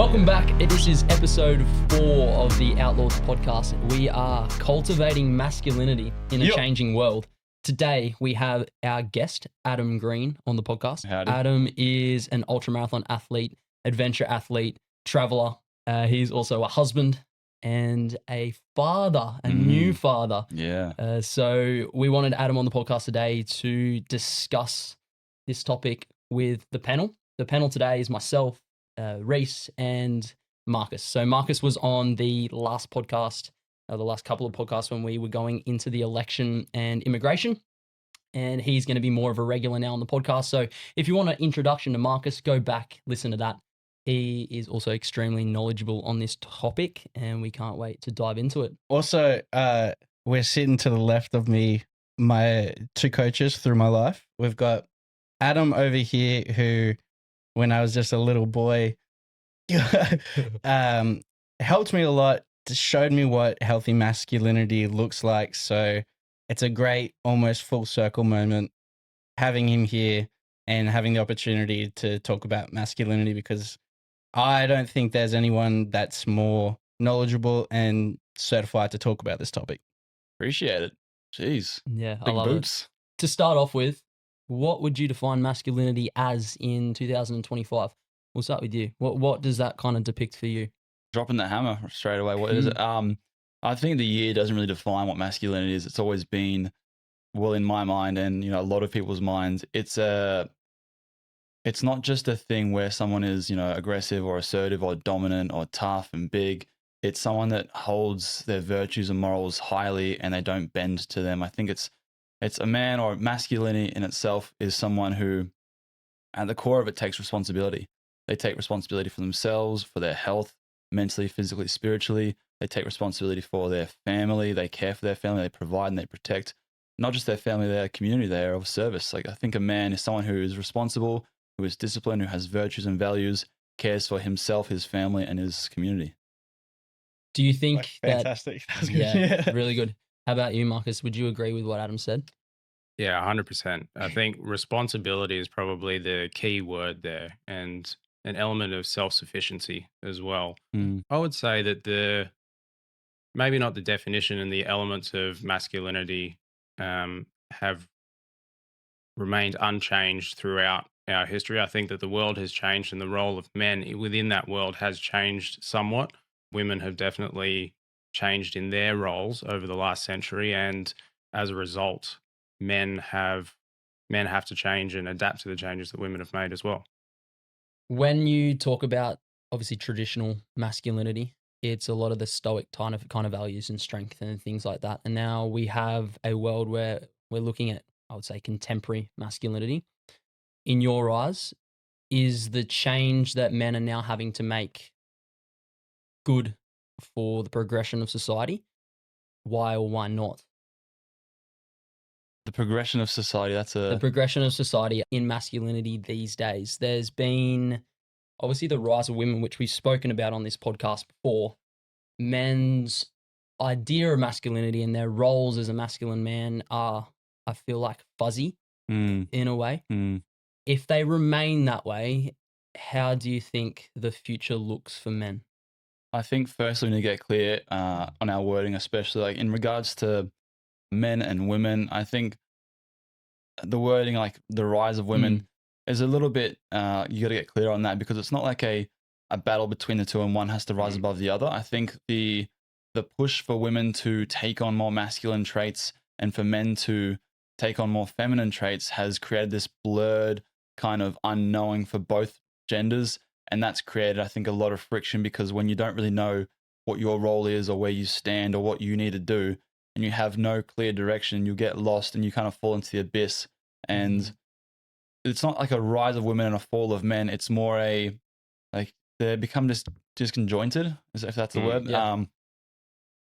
Welcome back. This is episode 4 of the OutLawds Podcast. We are cultivating masculinity in a changing world. Today, we have our guest, Adam Green, on the podcast. Howdy. Adam is an ultramarathon athlete, adventure athlete, traveler. He's also a husband and a father, a new father. Yeah. So we wanted Adam on the podcast today to discuss this topic with the panel. The panel today is myself, Reese, and Marcus. So Marcus was on the last podcast, the last couple of podcasts when we were going into the election and immigration, and he's going to be more of a regular now on the podcast. So if you want an introduction to Marcus, go back, listen to that. He is also extremely knowledgeable on this topic, and we can't wait to dive into it. Also, we're sitting to the left of me, my two coaches through my life. We've got Adam over here, who, when I was just a little boy, helped me a lot, showed me what healthy masculinity looks like. So it's a great, almost full circle moment having him here and having the opportunity to talk about masculinity, because I don't think there's anyone that's more knowledgeable and certified to talk about this topic. Appreciate it. Jeez. Yeah, Big I love boots. it. To start off with, what would you define masculinity as in 2025? We'll start with you. What does that kind of depict for you? Dropping the hammer straight away. What is it? I think the year doesn't really define what masculinity is. It's always been, well, in my mind and a lot of people's minds, it's not just a thing where someone is, aggressive or assertive or dominant or tough and big. It's someone that holds their virtues and morals highly and they don't bend to them. I think it's a man, or masculinity in itself is someone who, at the core of it, takes responsibility. They take responsibility for themselves, for their health, mentally, physically, spiritually. They take responsibility for their family. They care for their family. They provide and they protect not just their family, their community. They are of service. Like, I think a man is someone who is responsible, who is disciplined, who has virtues and values, cares for himself, his family, and his community. Do you think fantastic? That, yeah, really good. How about you, Marcus? Would you agree with what Adam said? Yeah, 100%. I think responsibility is probably the key word there, and an element of self-sufficiency as well. I would say that maybe not the definition and the elements of masculinity have remained unchanged throughout our history. I think that the world has changed and the role of men within that world has changed somewhat. Women have definitely changed in their roles over the last century, and as a result, men have to change and adapt to the changes that women have made as well. When you talk about, obviously, traditional masculinity, it's a lot of the stoic kind of values and strength and things like that. And now we have a world where we're looking at, I would say, contemporary masculinity. In your eyes, is the change that men are now having to make good for the progression of society? Why or why not? The progression of society, the progression of society in masculinity these days. There's been obviously the rise of women, which we've spoken about on this podcast before. Men's idea of masculinity and their roles as a masculine man are, I feel like, fuzzy in a way. If they remain that way, how do you think the future looks for men? I think firstly we need to get clear on our wording, especially like in regards to men and women. I think the wording, like the rise of women, is a little bit, you got to get clear on that, because it's not like a battle between the two and one has to rise above the other. I think the push for women to take on more masculine traits and for men to take on more feminine traits has created this blurred kind of unknowing for both genders. And that's created, I think, a lot of friction, because when you don't really know what your role is or where you stand or what you need to do, and you have no clear direction, you get lost and you kind of fall into the abyss. And it's not like a rise of women and a fall of men. It's more like they become just disconjointed, if that's the word. Yeah.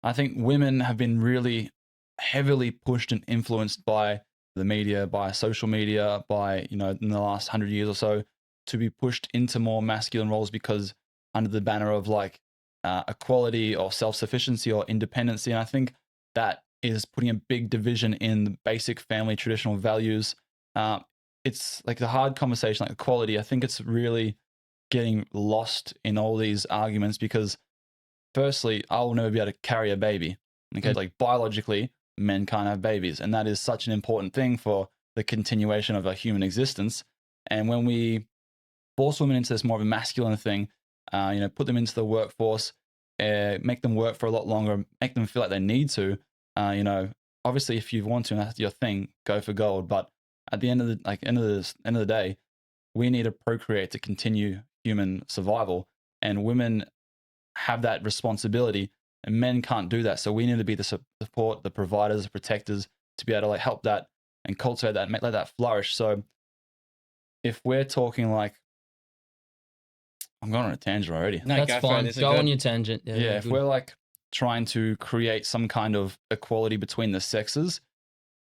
I think women have been really heavily pushed and influenced by the media, by social media, by, in the last 100 years or so, to be pushed into more masculine roles, because under the banner of like equality or self-sufficiency or independency. And I think that is putting a big division in the basic family traditional values. It's like the hard conversation, like equality. I think it's really getting lost in all these arguments because firstly, I will never be able to carry a baby. Okay, like biologically, men can't have babies. And that is such an important thing for the continuation of a human existence. And when we force women into this more of a masculine thing, put them into the workforce, make them work for a lot longer, make them feel like they need to, obviously if you want to and that's your thing, go for gold. But at the end of the day, we need to procreate to continue human survival. And women have that responsibility and men can't do that. So we need to be the support, the providers, the protectors to be able to like help that and cultivate that and let that flourish. So if we're talking like, I'm going on a tangent already. No, that's fine. Go on your tangent. Yeah, if we're like trying to create some kind of equality between the sexes,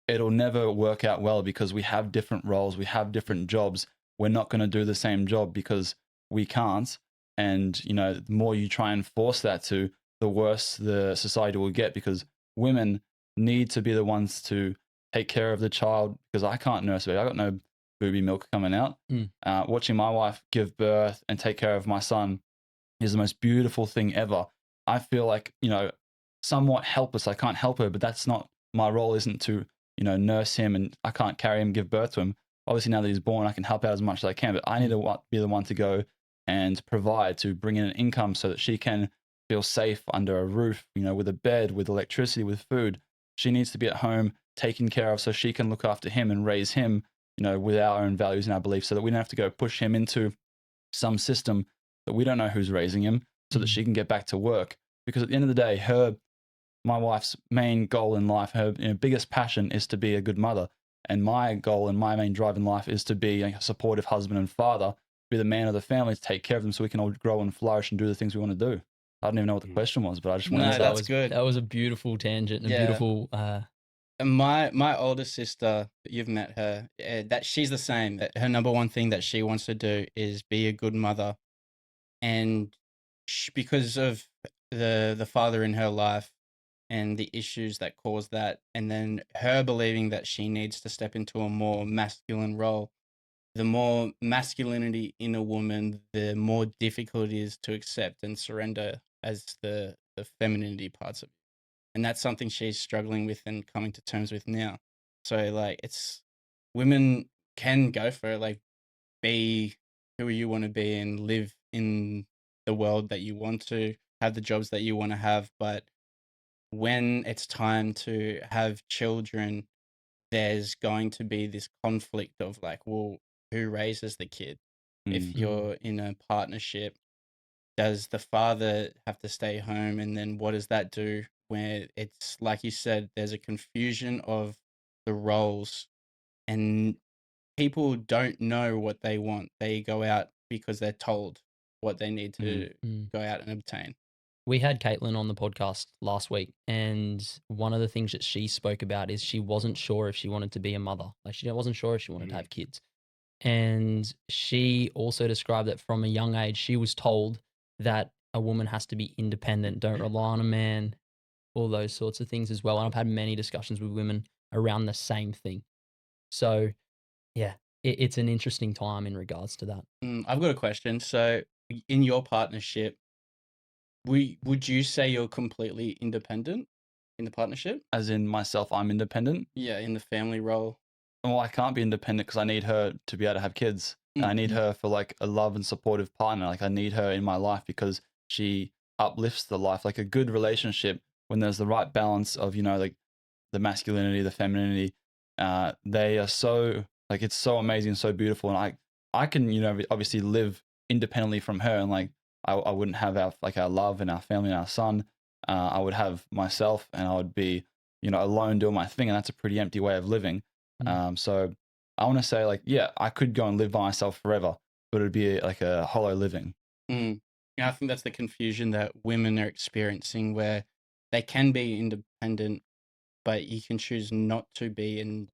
it'll never work out well because we have different roles, we have different jobs. We're not going to do the same job because we can't. And, the more you try and force that to, the worse the society will get because women need to be the ones to take care of the child because I can't nurse a baby. I got no booby milk coming out. Watching my wife give birth and take care of my son is the most beautiful thing ever. I feel like, somewhat helpless. I can't help her, but that's not my role, isn't to, nurse him and I can't carry him, give birth to him. Obviously, now that he's born, I can help out as much as I can, but I need to be the one to go and provide to bring in an income so that she can feel safe under a roof, with a bed, with electricity, with food. She needs to be at home taken care of so she can look after him and raise him, with our own values and our beliefs so that we don't have to go push him into some system that we don't know who's raising him so that she can get back to work. Because at the end of the day, my wife's main goal in life, her biggest passion is to be a good mother. And my goal and my main drive in life is to be a supportive husband and father, be the man of the family, to take care of them so we can all grow and flourish and do the things we want to do. I don't even know what the question was, but I just wanted to say that's good. That was a beautiful tangent and a beautiful... And my older sister, you've met her, that she's the same. That her number one thing that she wants to do is be a good mother. And because of the father in her life and the issues that caused that, and then her believing that she needs to step into a more masculine role, the more masculinity in a woman, the more difficult it is to accept and surrender as the femininity parts of it. And that's something she's struggling with and coming to terms with now. So like women can go for it, like be who you want to be and live in the world that you want to, have the jobs that you want to have. But when it's time to have children, there's going to be this conflict of like, well, who raises the kid? If you're in a partnership, does the father have to stay home? And then what does that do? Where it's like you said, there's a confusion of the roles and people don't know what they want. They go out because they're told what they need to go out and obtain. We had Caitlin on the podcast last week, and one of the things that she spoke about is she wasn't sure if she wanted to be a mother. Like she wasn't sure if she wanted to have kids. And she also described that from a young age, she was told that a woman has to be independent, don't rely on a man, all those sorts of things as well. And I've had many discussions with women around the same thing. So, yeah, it's an interesting time in regards to that. I've got a question. So, in your partnership, would you say you're completely independent in the partnership? As in myself, I'm independent? Yeah, in the family role. Well, I can't be independent because I need her to be able to have kids. I need her for like a love and supportive partner. Like I need her in my life because she uplifts the life. Like a good relationship, when there's the right balance of, like the masculinity, the femininity, they are so, like, it's so amazing, so beautiful. And I can, obviously live independently from her. And like, I wouldn't have our love and our family and our son. I would have myself and I would be, alone doing my thing. And that's a pretty empty way of living. So I want to say like, yeah, I could go and live by myself forever, but it'd be like a hollow living. I think that's the confusion that women are experiencing where they can be independent, but you can choose not to be and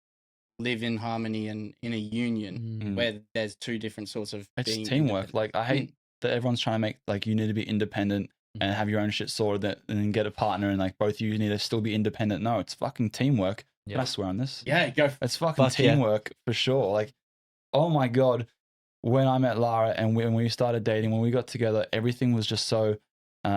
live in harmony and in a union where there's two different sorts of being teamwork. Like I hate that everyone's trying to make like you need to be independent and have your own shit sorted and then get a partner and like both of you need to still be independent. No, it's fucking teamwork. Can I swear on this? Yeah, go. It's fucking teamwork for sure. Like, oh my God. when I met Lara and when we started dating, when we got together, everything was just so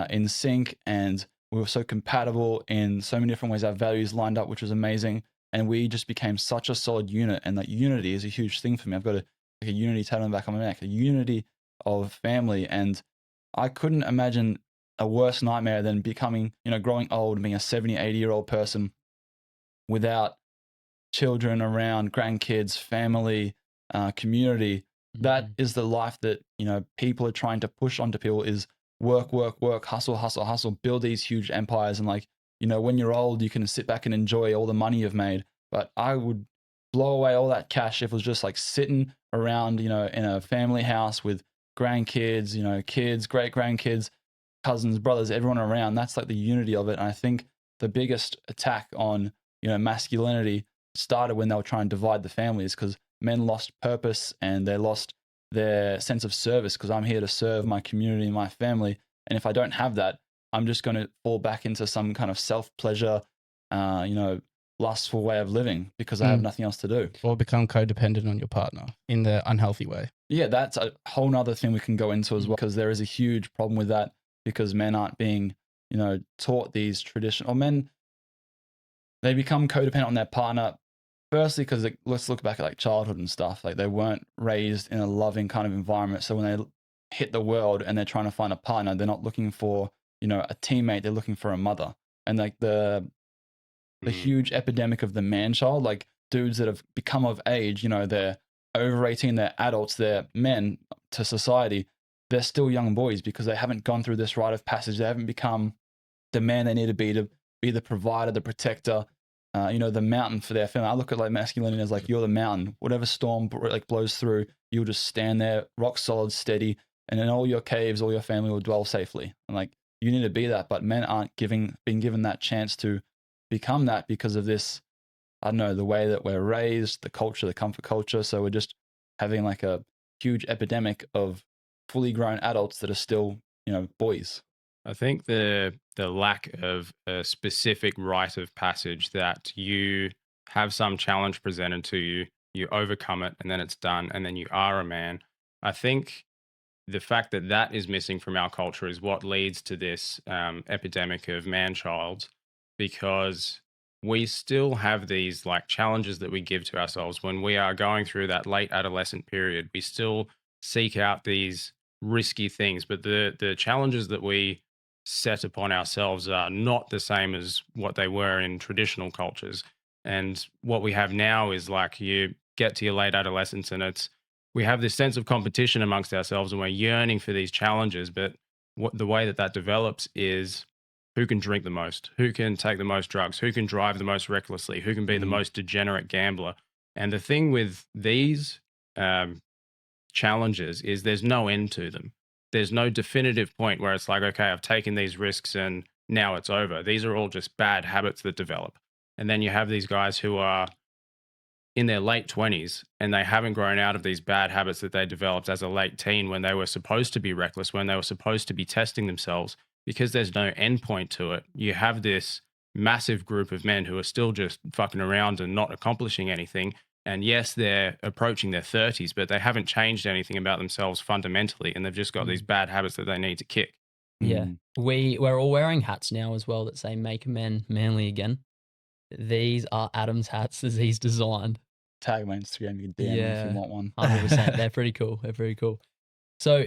in sync, and we were so compatible in so many different ways. Our values lined up, which was amazing. And we just became such a solid unit. And that unity is a huge thing for me. I've got a unity tattoo on the back of my neck, a unity of family. And I couldn't imagine a worse nightmare than becoming, growing old and being a 70, 80-year-old person without children around, grandkids, family, community. That is the life that, people are trying to push onto people is work, work, work, hustle, hustle, hustle, build these huge empires. And when you're old, you can sit back and enjoy all the money you've made. But I would blow away all that cash if it was just like sitting around, in a family house with grandkids, kids, great grandkids, cousins, brothers, everyone around. That's like the unity of it. And I think the biggest attack on, masculinity started when they were trying to divide the families, because men lost purpose and they lost their sense of service, because I'm here to serve my community and my family. And if I don't have that, I'm just going to fall back into some kind of self-pleasure, lustful way of living because I have nothing else to do. Or become codependent on your partner in the unhealthy way. Yeah, that's a whole nother thing we can go into as well, because there is a huge problem with that, because men aren't being, taught these traditional, or men, they become codependent on their partner. Firstly, because let's look back at like childhood and stuff. Like they weren't raised in a loving kind of environment. So when they hit the world and they're trying to find a partner, they're not looking for, a teammate. They're looking for a mother. And like the huge epidemic of the man child, like dudes that have become of age, they're over 18, they're adults, they're men to society. They're still young boys because they haven't gone through this rite of passage. They haven't become the man they need to be the provider, the protector, the mountain for their family. I look at like masculinity as like you're the mountain. Whatever storm like blows through, you'll just stand there, rock solid, steady, and in all your caves, all your family will dwell safely. And like you need to be that, but men aren't being given that chance to become that because of this. I don't know, the way that we're raised, the culture, the comfort culture. So we're just having like a huge epidemic of fully grown adults that are still, boys. I think the lack of a specific rite of passage that you have some challenge presented to you, you overcome it, and then it's done, and then you are a man. I think the fact that that is missing from our culture is what leads to this epidemic of man-child, because we still have these like challenges that we give to ourselves when we are going through that late adolescent period. We still seek out these risky things, but the challenges that we set upon ourselves are not the same as what they were in traditional cultures. And what we have now is like you get to your late adolescence and we have this sense of competition amongst ourselves and we're yearning for these challenges. But the way that develops is who can drink the most, who can take the most drugs, who can drive the most recklessly, who can be the most degenerate gambler. And the thing with these challenges is there's no end to them. There's no definitive point where it's like, okay, I've taken these risks and now it's over. These are all just bad habits that develop. And then you have these guys who are in their late 20s and they haven't grown out of these bad habits that they developed as a late teen when they were supposed to be reckless, when they were supposed to be testing themselves, because there's no end point to it. You have this massive group of men who are still just fucking around and not accomplishing anything. And yes, they're approaching their 30s, but they haven't changed anything about themselves fundamentally. And they've just got these bad habits that they need to kick. Yeah. We're all wearing hats now as well that say make men manly again. These are Adam's hats as he's designed. Tag my Instagram, you can DM me if you want one. 100%. They're pretty cool. They're pretty cool. So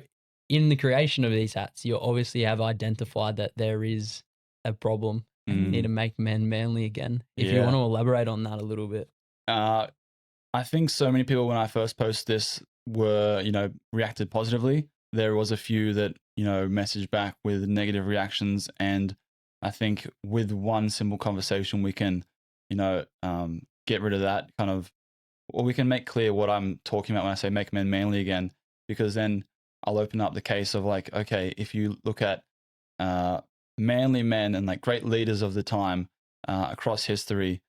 in the creation of these hats, you obviously have identified that there is a problem and you need to make men manly again. If you want to elaborate on that a little bit. I think so many people when I first posted this were, reacted positively. There was a few that, messaged back with negative reactions. And I think with one simple conversation, we can, get rid of that kind of, or we can make clear what I'm talking about when I say make men manly again, because then I'll open up the case of like, okay, if you look at manly men and like great leaders of the time across history,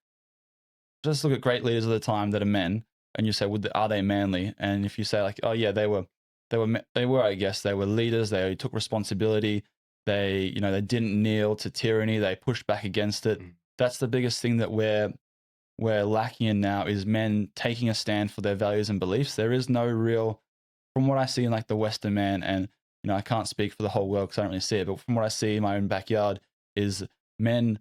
just look at great leaders of the time that are men, and you say, are they manly? And if you say like, oh yeah, they were, I guess they were leaders. They took responsibility. They, they didn't kneel to tyranny. They pushed back against it. That's the biggest thing that we're lacking in now is men taking a stand for their values and beliefs. There is no real from what I see in like the Western man, and you know, I can't speak for the whole world because I don't really see it, but from what I see in my own backyard is men,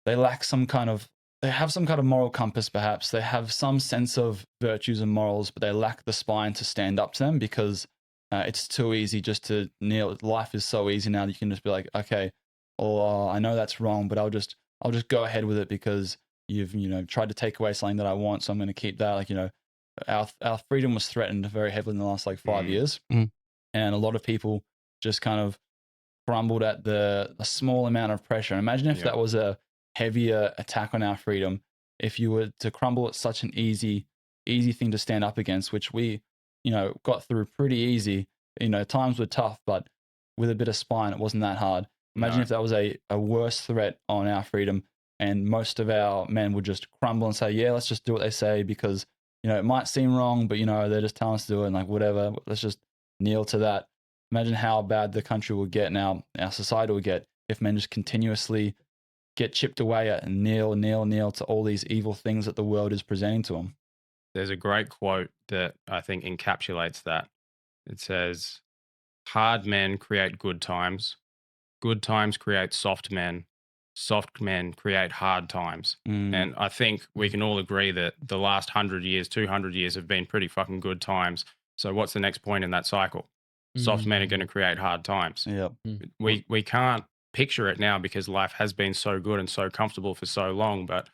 they lack some kind of, they have some kind of moral compass perhaps. They have some sense of virtues and morals, but they lack the spine to stand up to them because it's too easy just to kneel. Life is so easy now that you can just be like, okay, oh, I know that's wrong, but I'll just go ahead with it because you've, you know, tried to take away something that I want, so I'm going to keep that. Like, you know, our freedom was threatened very heavily in the last like 5 years. And a lot of people just kind of crumbled at a small amount of pressure. Imagine if that was a heavier attack on our freedom, if you were to crumble at such an easy thing to stand up against, which we, you know, got through pretty easy. You know, times were tough, but with a bit of spine, it wasn't that hard. Imagine if that was a worse threat on our freedom, and most of our men would just crumble and say, yeah, let's just do what they say because, you know, it might seem wrong, but, you know, they're just telling us to do it, and like, whatever, let's just kneel to that. Imagine how bad the country will get now, our society will get, if men just continuously get chipped away at and kneel to all these evil things that the world is presenting to them. There's a great quote that I think encapsulates that. It says, hard men create good times create soft men create hard times. And I think we can all agree that the last 100 years, 200 years have been pretty fucking good times. So what's the next point in that cycle? Soft men are going to create hard times. We can't picture it now because life has been so good and so comfortable for so long. But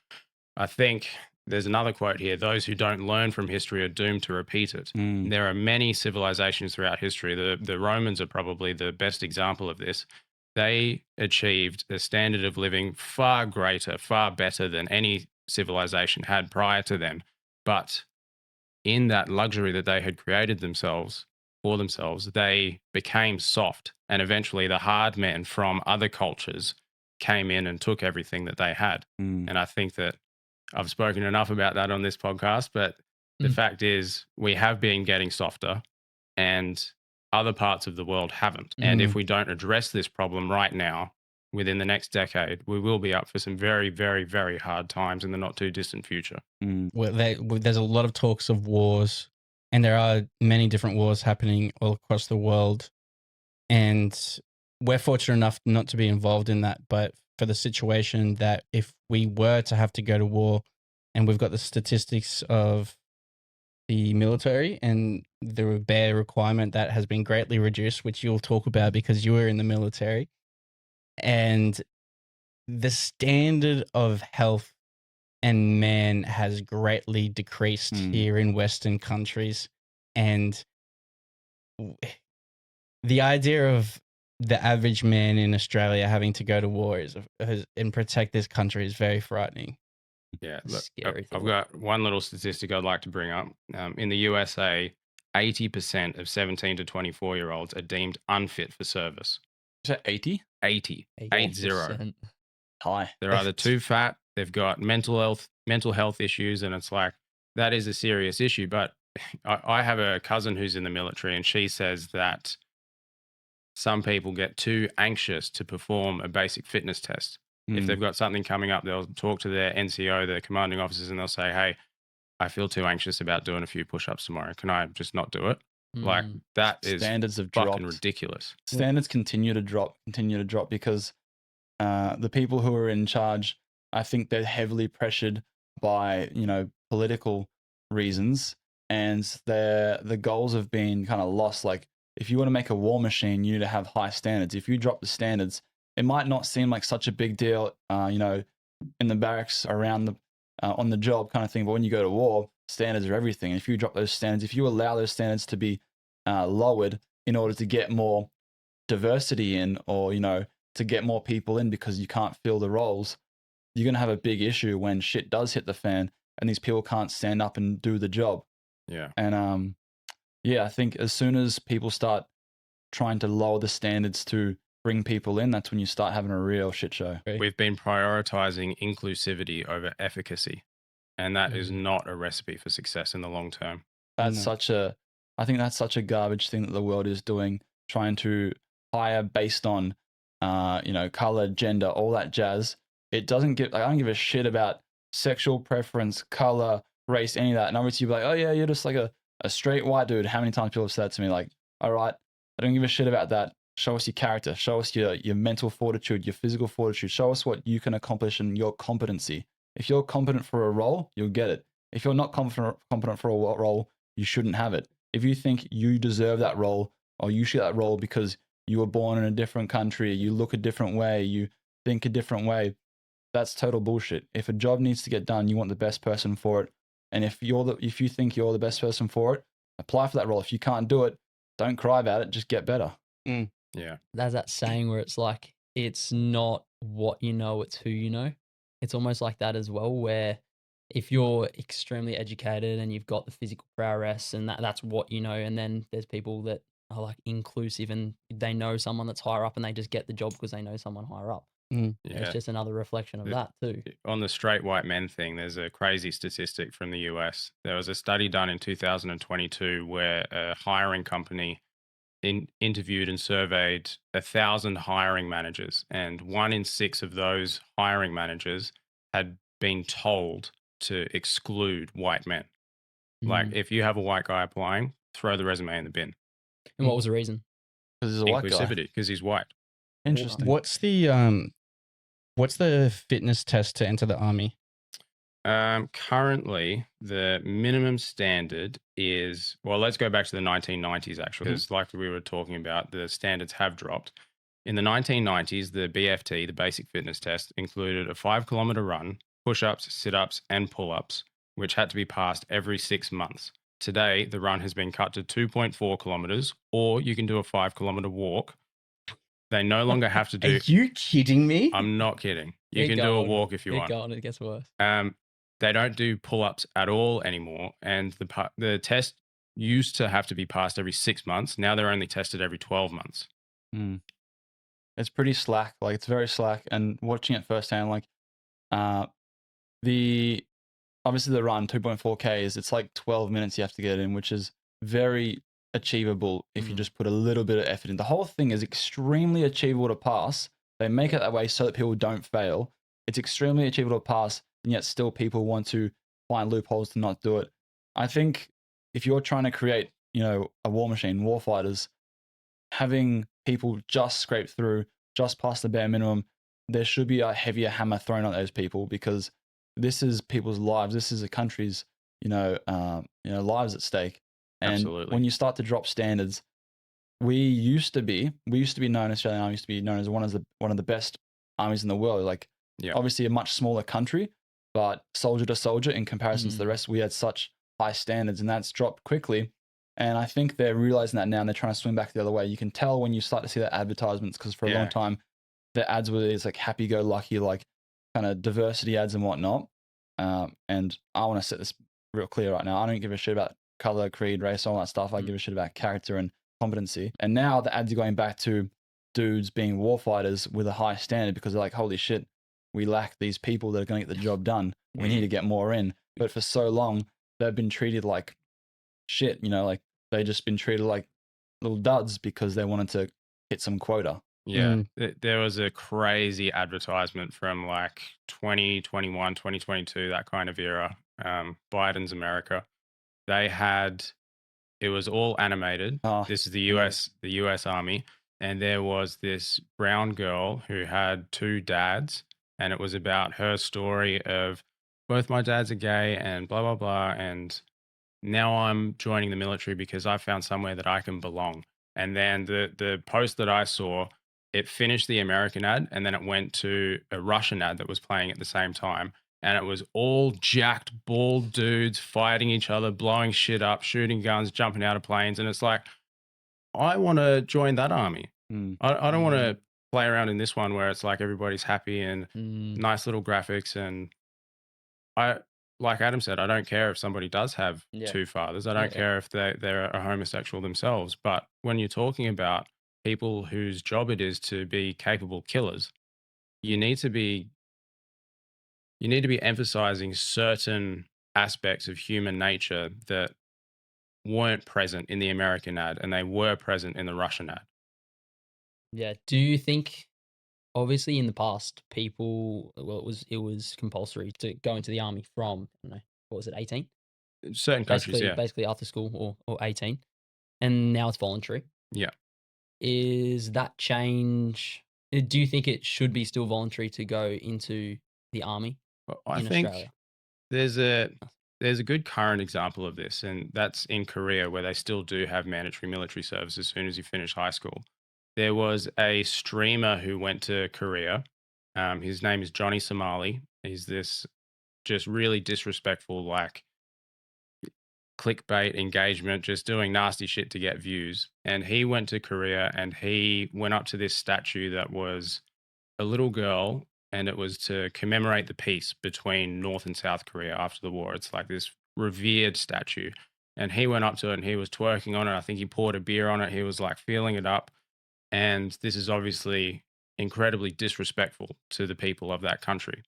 I think there's another quote here: those who don't learn from history are doomed to repeat it. There are many civilizations throughout history. The Romans are probably the best example of this. They achieved a standard of living far greater, far better than any civilization had prior to them. But in that luxury that they had created for themselves, they became soft. And eventually the hard men from other cultures came in and took everything that they had. And I think that I've spoken enough about that on this podcast, but the fact is we have been getting softer and other parts of the world haven't. And if we don't address this problem right now, within the next decade, we will be up for some very, very, very hard times in the not too distant future. Well, there's a lot of talks of wars, and there are many different wars happening all across the world. And we're fortunate enough not to be involved in that. But for the situation that if we were to have to go to war, and we've got the statistics of the military and the bare requirement that has been greatly reduced, which you'll talk about because you were in the military, and the standard of health and man has greatly decreased here in Western countries. And the idea of the average man in Australia having to go to war and protect this country is very frightening. Yeah, look, I've got one little statistic I'd like to bring up. In the USA, 80% of 17 to 24-year-olds are deemed unfit for service. Is that 80? 80. 80. High. They're either too fat, they've got mental health issues, and it's like, that is a serious issue. But I have a cousin who's in the military, and she says that some people get too anxious to perform a basic fitness test. If they've got something coming up, they'll talk to their NCO, their commanding officers, and they'll say, hey, I feel too anxious about doing a few push-ups tomorrow. Can I just not do it? Like, that is standards have fucking dropped. Ridiculous. Standards continue to drop because the people who are in charge, I think they're heavily pressured by, you know, political reasons, and the goals have been kind of lost. Like, if you want to make a war machine, you need to have high standards. If you drop the standards, it might not seem like such a big deal, you know, in the barracks around on the job kind of thing. But when you go to war, standards are everything. And if you drop those standards, if you allow those standards to be lowered in order to get more diversity in, or, you know, to get more people in because you can't fill the roles, you're going to have a big issue when shit does hit the fan and these people can't stand up and do the job. Yeah. And yeah, I think as soon as people start trying to lower the standards to bring people in, that's when you start having a real shit show. We've been prioritizing inclusivity over efficacy, and that is not a recipe for success in the long term. That's I think that's such a garbage thing that the world is doing, trying to hire based on, you know, color, gender, all that jazz. It doesn't give, like, I don't give a shit about sexual preference, color, race, any of that. And obviously you'll be like, oh yeah, you're just like a A straight white dude, how many times people have said to me, like, all right, I don't give a shit about that. Show us your character. Show us your mental fortitude, your physical fortitude. Show us what you can accomplish and your competency. If you're competent for a role, you'll get it. If you're not competent for a role, you shouldn't have it. If you think you deserve that role or you should that role because you were born in a different country, you look a different way, you think a different way, that's total bullshit. If a job needs to get done, you want the best person for it. And if you think you're the best person for it, apply for that role. If you can't do it, don't cry about it. Just get better. Yeah. There's that saying where it's like, it's not what you know, it's who you know. It's almost like that as well, where if you're extremely educated and you've got the physical prowess and that's what you know, and then there's people that are like inclusive and they know someone that's higher up and they just get the job because they know someone higher up. Yeah. It's just another reflection of that too. On the straight white men thing, there's a crazy statistic from the US. There was a study done in 2022 where a hiring company interviewed and surveyed 1,000 hiring managers, and 1 in 6 of those hiring managers had been told to exclude white men. Like, if you have a white guy applying, throw the resume in the bin. And what was the reason? Because he's a white guy. Inclusivity, because he's white. Interesting. What's the fitness test to enter the army? Currently, the minimum standard is, well, let's go back to the 1990s, actually, because like we were talking about, the standards have dropped. In the 1990s, the BFT, the basic fitness test, included a 5-kilometer run, push-ups, sit-ups, and pull-ups, which had to be passed every 6 months. Today, the run has been cut to 2.4 kilometers, or you can do a 5-kilometer walk. They no longer have to do... Are you kidding me? I'm not kidding. You can do a walk if you want. Keep going, it gets worse. They don't do pull-ups at all anymore, and the test used to have to be passed every 6 months. Now they're only tested every 12 months. It's pretty slack. Like, it's very slack. And watching it firsthand, like, obviously the run 2.4 Ks, it's like 12 minutes you have to get in, which is very achievable if you just put a little bit of effort in. The whole thing is extremely achievable to pass. They make it that way so that people don't fail. It's extremely achievable to pass, and yet still people want to find loopholes to not do it. I think if you're trying to create, a war machine, war fighters, having people just scrape through, just past the bare minimum, there should be a heavier hammer thrown at those people, because this is people's lives. This is a country's, lives at stake. And Absolutely. when you start to drop standards, we used to be known, Australian Army used to be known as one of the best armies in the world. Like, obviously a much smaller country, but soldier to soldier in comparison to the rest, we had such high standards, and that's dropped quickly. And I think they're realizing that now, and they're trying to swing back the other way. You can tell when you start to see the advertisements, because for a long time, the ads were these like happy-go-lucky, like kind of diversity ads and whatnot. And I want to set this real clear right now. I don't give a shit about color, creed, race, all that stuff. I give a shit about character and competency. And now the ads are going back to dudes being warfighters with a high standard, because they're like, holy shit, we lack these people that are going to get the job done. We need to get more in. But for so long, they've been treated like shit, like they just been treated like little duds because they wanted to hit some quota. Yeah, there was a crazy advertisement from like 2021, 2022, that kind of era, Biden's America. It was all animated. This is the US Army. And there was this brown girl who had 2 dads. And it was about her story of, both my dads are gay and blah, blah, blah. And now I'm joining the military because I found somewhere that I can belong. And then the post that I saw, it finished the American ad, and then it went to a Russian ad that was playing at the same time. And it was all jacked, bald dudes fighting each other, blowing shit up, shooting guns, jumping out of planes. And it's like, I want to join that army. I don't want to play around in this one where it's like everybody's happy and nice little graphics. And like Adam said, I don't care if somebody does have 2 fathers. I don't care if they're a homosexual themselves. But when you're talking about people whose job it is to be capable killers, you need to be emphasizing certain aspects of human nature that weren't present in the American ad, and they were present in the Russian ad. Yeah. Do you think, obviously in the past, it was compulsory to go into the army from, what was it, 18? Certain countries, basically after school or 18, and now it's voluntary. Yeah. Is that change? Do you think it should be still voluntary to go into the army Well, I in think Australia? there's a good current example of this, and that's in Korea, where they still do have mandatory military service as soon as you finish high school. There was a streamer who went to Korea. His name is Johnny Somali. He's this just really disrespectful, like clickbait engagement, just doing nasty shit to get views. And he went to Korea and he went up to this statue that was a little girl, and it was to commemorate the peace between North and South Korea after the war. It's like this revered statue. And he went up to it and he was twerking on it. I think he poured a beer on it. He was like feeling it up. And this is obviously incredibly disrespectful to the people of that country.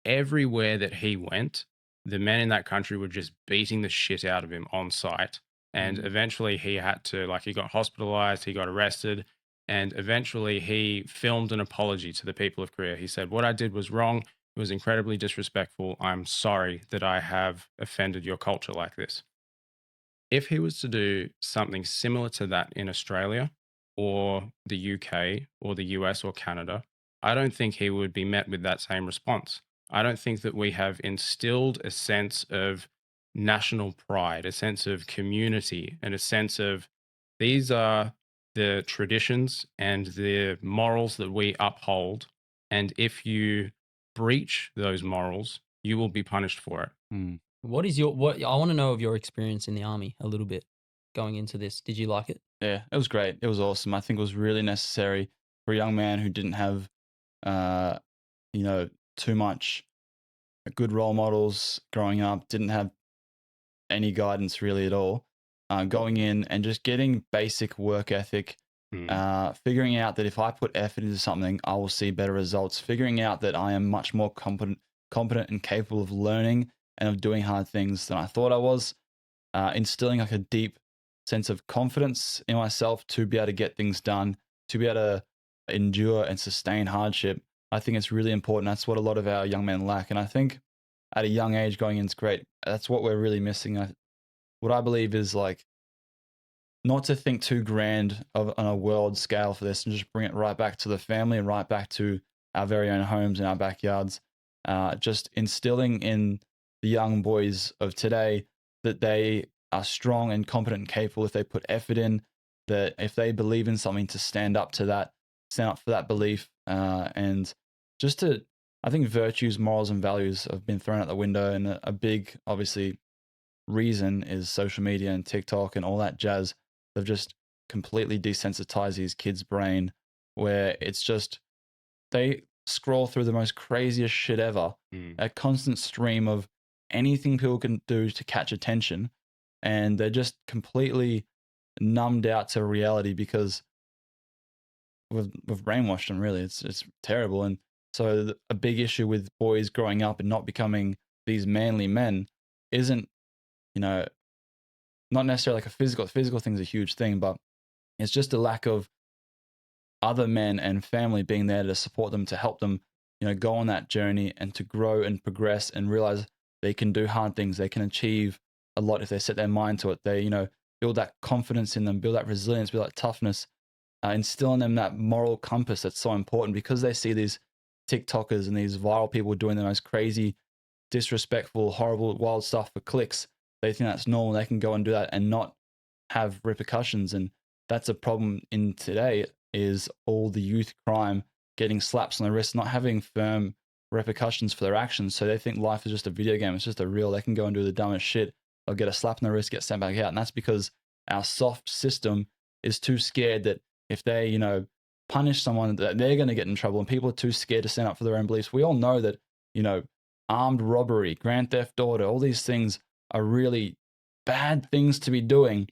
Everywhere that he went, the men in that country were just beating the shit out of him on site. And eventually he had to, like, he got hospitalized, he got arrested, and eventually he filmed an apology to the people of Korea. He said, "What I did was wrong. It was incredibly disrespectful. I'm sorry that I have offended your culture like this." If he was to do something similar to that in Australia or the UK or the US or Canada, I don't think he would be met with that same response. I don't think that we have instilled a sense of national pride, a sense of community, and a sense of these are the traditions and the morals that we uphold. And if you breach those morals, you will be punished for it. Mm. What I want to know of your experience in the army a little bit going into this. Did you like it? Yeah, it was great. It was awesome. I think it was really necessary for a young man who didn't have, too much good role models growing up, didn't have any guidance really at all. Going in and just getting basic work ethic, figuring out that if I put effort into something, I will see better results. Figuring out that I am much more competent and capable of learning and of doing hard things than I thought I was. Instilling like a deep sense of confidence in myself to be able to get things done, to be able to endure and sustain hardship. I think it's really important. That's what a lot of our young men lack. And I think at a young age going in is great. That's what we're really missing. What I believe is like not to think too grand on a world scale for this and just bring it right back to the family and right back to our very own homes and our backyards. Just instilling in the young boys of today that they are strong and competent and capable if they put effort in, that if they believe in something, to stand up to that, stand up for that belief, and just to, I think virtues, morals, and values have been thrown out the window. And a big, obviously, reason is social media and TikTok and all that jazz. They've just completely desensitized these kids' brain, where it's just, they scroll through the most craziest shit ever, a constant stream of anything people can do to catch attention. And they're just completely numbed out to reality because we've brainwashed them, really. It's terrible. And so a big issue with boys growing up and not becoming these manly men isn't, not necessarily like a physical thing's a huge thing, but it's just a lack of other men and family being there to support them, to help them, go on that journey and to grow and progress and realize they can do hard things. They can achieve a lot if they set their mind to it. They, build that confidence in them, build that resilience, build that toughness, instill in them that moral compass that's so important, because they see these TikTokers and these viral people doing the most crazy, disrespectful, horrible, wild stuff for clicks. They think that's normal. They can go and do that and not have repercussions. And that's a problem in today, is all the youth crime, getting slaps on the wrist, not having firm repercussions for their actions. So they think life is just a video game. It's just a reel. They can go and do the dumbest shit. They'll get a slap on the wrist, get sent back out. And that's because our soft system is too scared that if they, punish someone, that they're going to get in trouble. And people are too scared to stand up for their own beliefs. We all know that, armed robbery, grand theft auto, all these things are really bad things to be doing.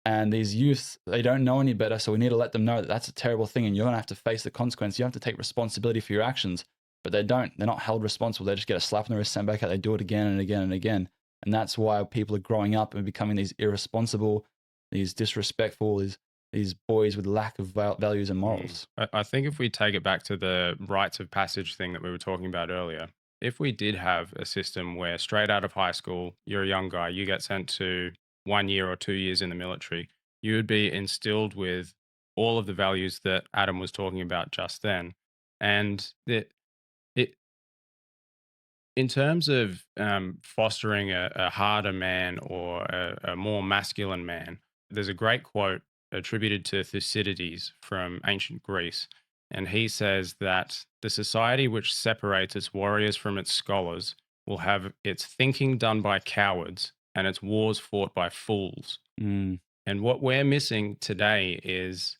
And these youth, they don't know any better. So we need to let them know that that's a terrible thing and you're going to have to face the consequence. You have to take responsibility for your actions. But they don't. They're not held responsible. They just get a slap on the wrist, sent back out. They do it again and again and again. And that's why people are growing up and becoming these irresponsible, these disrespectful, these boys with lack of values and morals. I think if we take it back to the rites of passage thing that we were talking about earlier, if we did have a system where straight out of high school, you're a young guy, you get sent to 1 year or 2 years in the military, you would be instilled with all of the values that Adam was talking about just then. And it in terms of fostering a harder man or a more masculine man, there's a great quote attributed to Thucydides from ancient Greece. And he says that the society which separates its warriors from its scholars will have its thinking done by cowards and its wars fought by fools. Mm. And what we're missing today is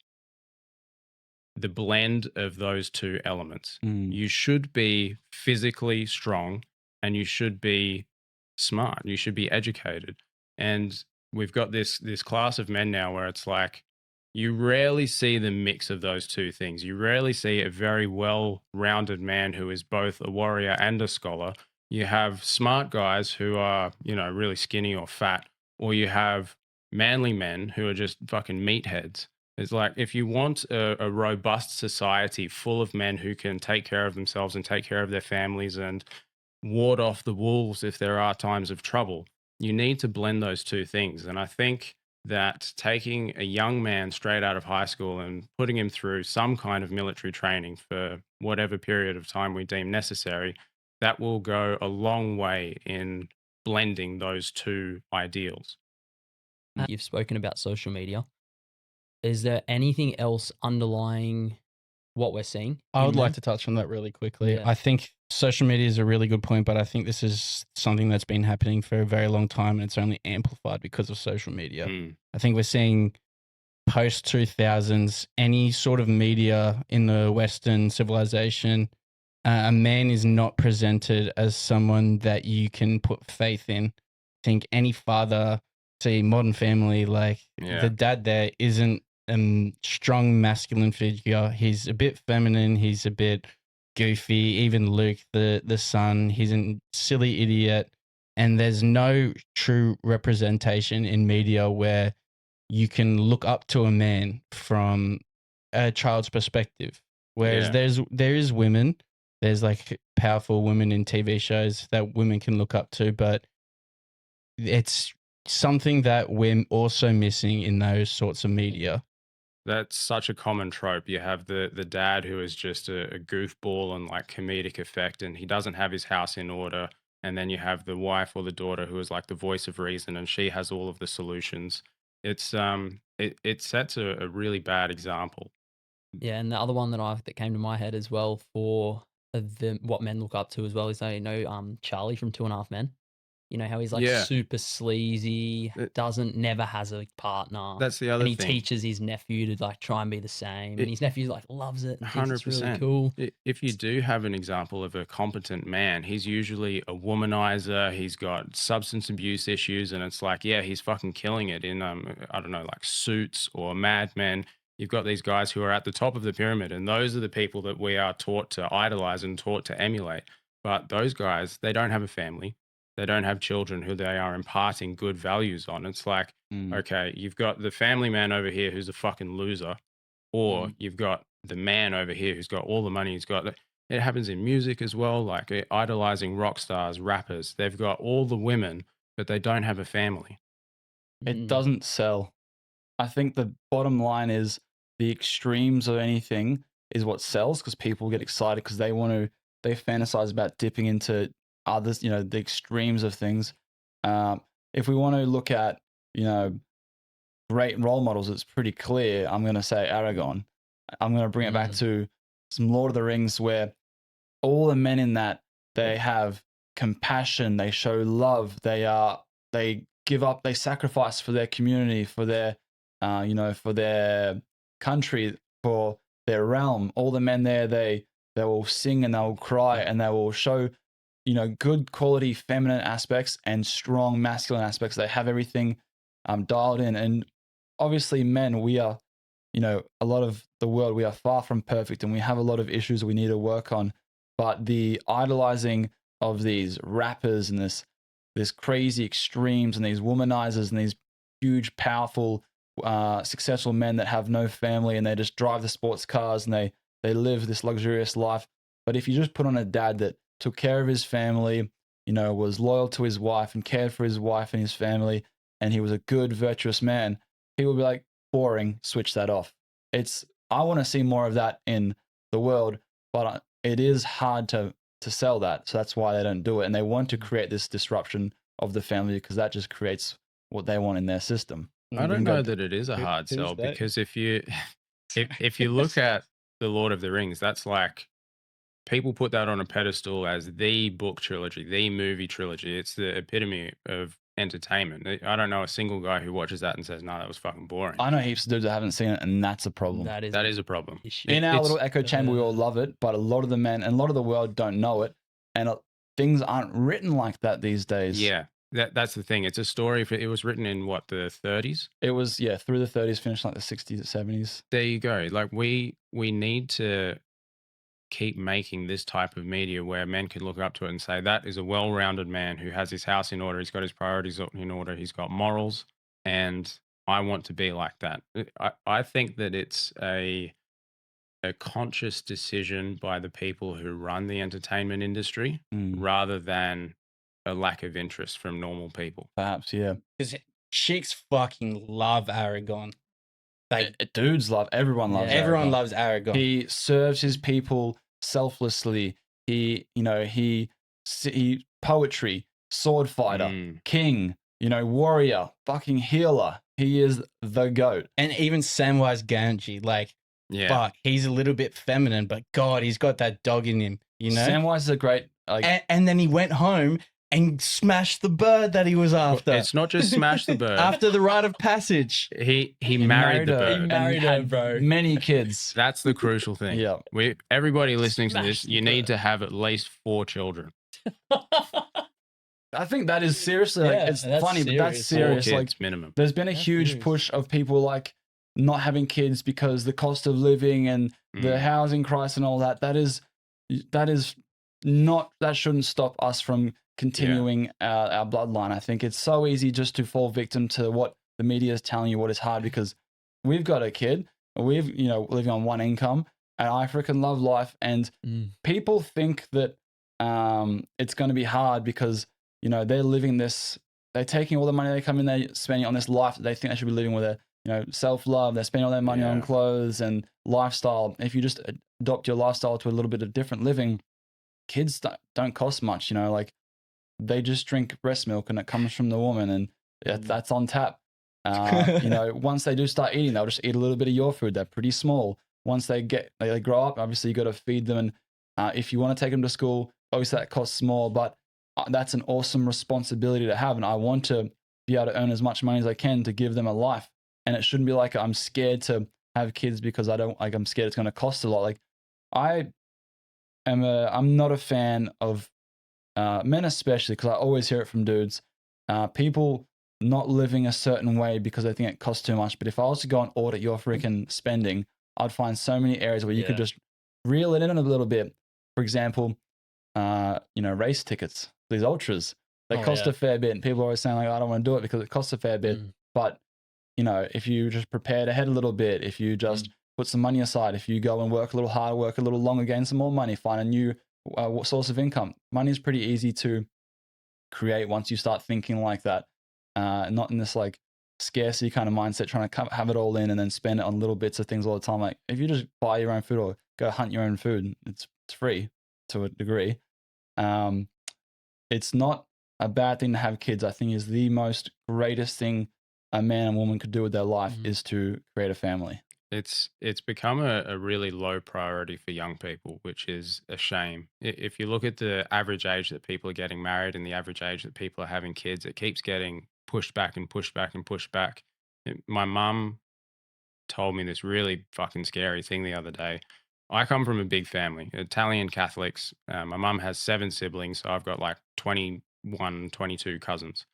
the blend of those two elements. You should be physically strong and you should be smart. You should be educated. And we've got this class of men now where it's like you rarely see the mix of those two things. You rarely see a very well-rounded man who is both a warrior and a scholar. You have smart guys who are, really skinny or fat, or you have manly men who are just fucking meatheads. It's like if you want a robust society full of men who can take care of themselves and take care of their families and ward off the wolves if there are times of trouble, you need to blend those two things. And I think that taking a young man straight out of high school and putting him through some kind of military training for whatever period of time we deem necessary, that will go a long way in blending those two ideals. You've spoken about social media. Is there anything else underlying what we're seeing? I would like to touch on that really quickly. Yeah. I think social media is a really good point, but I think this is something that's been happening for a very long time and it's only amplified because of social media. I think we're seeing post 2000s, any sort of media in the Western civilization, a man is not presented as someone that you can put faith in. I think any father, say Modern Family, like the dad there isn't a strong masculine figure. He's a bit feminine. He's a bit goofy. Even Luke, the son, he's a silly idiot. And there's no true representation in media where you can look up to a man from a child's perspective. Whereas there is women, there's like powerful women in TV shows that women can look up to, but it's something that we're also missing in those sorts of media. That's such a common trope. You have the dad who is just a goofball and like comedic effect, and he doesn't have his house in order. And then you have the wife or the daughter who is like the voice of reason, and she has all of the solutions. It's it sets a really bad example. Yeah, and the other one that came to my head as well for what men look up to as well is Charlie from 2.5 Men. You know how he's like super sleazy, never has a partner. That's the other thing. thing. And he teaches his nephew to like try and be the same. And his nephew like loves it. 100%. It's really cool. If you do have an example of a competent man, he's usually a womanizer. He's got substance abuse issues, and it's like, he's fucking killing it in like Suits or Mad Men. You've got these guys who are at the top of the pyramid, and those are the people that we are taught to idolize and taught to emulate. But those guys, they don't have a family. They don't have children who they are imparting good values on. It's like, okay, you've got the family man over here who's a fucking loser, or you've got the man over here who's got all the money he's got. It happens in music as well, like idolizing rock stars, rappers. They've got all the women, but they don't have a family. It doesn't sell. I think the bottom line is the extremes of anything is what sells, because people get excited because they fantasize about dipping into others, the extremes of things. If we want to look at, great role models, it's pretty clear. I'm going to say Aragorn. I'm going to bring it back to some Lord of the Rings, where all the men in that, they have compassion, they show love, they give up, they sacrifice for their community, for their, for their country, for their realm. All the men there, they will sing and they will cry and they will show good quality feminine aspects and strong masculine aspects. They have everything dialed in. And obviously men, we are, a lot of the world, we are far from perfect and we have a lot of issues we need to work on. But the idolizing of these rappers and this crazy extremes and these womanizers and these huge, powerful, successful men that have no family and they just drive the sports cars and they live this luxurious life. But if you just put on a dad that took care of his family, you know, was loyal to his wife and cared for his wife and his family, and he was a good, virtuous man, people would be like, boring, switch that off. I want to see more of that in the world, but it is hard to sell that. So that's why they don't do it. And they want to create this disruption of the family because that just creates what they want in their system. I don't know that it is a hard sell because if you look at the Lord of the Rings, that's like people put that on a pedestal as the book trilogy, the movie trilogy. It's the epitome of entertainment. I don't know a single guy who watches that and says, "No, that was fucking boring." I know heaps of dudes that haven't seen it, and that's a problem. That is a problem. In our little echo chamber, we all love it, but a lot of the men and a lot of the world don't know it, and things aren't written like that these days. Yeah, that's the thing. It's a story. It was written in what, the 30s? It was, yeah, through the 30s, finished like the 60s, 70s. There you go. Like we need to keep making this type of media where men can look up to it and say, that is a well-rounded man who has his house in order, he's got his priorities in order, he's got morals, and I want to be like that. I think that it's a conscious decision by the people who run the entertainment industry rather than a lack of interest from normal people. Perhaps, yeah. Because chicks fucking love Aragon. Dudes love, everyone loves Everyone Aragon. loves Aragon. He serves his people selflessly. He poetry, sword fighter, king, warrior, fucking healer. He is the GOAT. And even Samwise Gamgee, like, fuck, he's a little bit feminine, but God, he's got that dog in him, Samwise is a great, and then he went home and smashed the bird that he was after. It's not just smash the bird. After the rite of passage. He married the bird. He married her, bro. Many kids. That's the crucial thing. Yeah. Everybody listening to this, you need to have at least 4 children. I think that is seriously, it's funny, but that's serious. 4 kids minimum. There's been a huge push of people like not having kids because the cost of living and the housing crisis and all that. That shouldn't stop us from continuing our bloodline. I think it's so easy just to fall victim to what the media is telling you what is hard, because we've got a kid, we've living on one income, and I freaking love life, and people think that it's going to be hard because they're living this, they're taking all the money they come in, they're spending on this life that they think they should be living with their self-love, they're spending all their money on clothes and lifestyle. If you just adopt your lifestyle to a little bit of different living, kids don't cost much, like they just drink breast milk and it comes from the woman, and that's on tap. Once they do start eating, they'll just eat a little bit of your food. They're pretty small. Once they grow up, obviously you got to feed them, and if you want to take them to school, obviously that costs more, but that's an awesome responsibility to have, and I want to be able to earn as much money as I can to give them a life. And it shouldn't be like I'm scared to have kids because I'm scared it's going to cost a lot. Like I'm not a fan of men, especially because I always hear it from dudes, people not living a certain way because they think it costs too much. But if I was to go and audit your freaking spending, I'd find so many areas where you could just reel it in a little bit. For example, race tickets, these ultras, they cost a fair bit, and people are always saying like, I don't want to do it because it costs a fair bit. But if you just prepared ahead a little bit, if you just put some money aside, if you go and work a little harder, work a little longer, gain some more money, find a new source of income. Money is pretty easy to create once you start thinking like that, not in this like scarcity kind of mindset, trying to have it all in and then spend it on little bits of things all the time. Like if you just buy your own food or go hunt your own food, it's free to a degree. It's not a bad thing to have kids. I think is the most greatest thing a man and woman could do with their life is to create a family. It's become a really low priority for young people, which is a shame. If you look at the average age that people are getting married and the average age that people are having kids, it keeps getting pushed back and pushed back and pushed back. My mum told me this really fucking scary thing the other day. I come from a big family, Italian Catholics. My mum has 7 siblings, so I've got like 21, 22 cousins.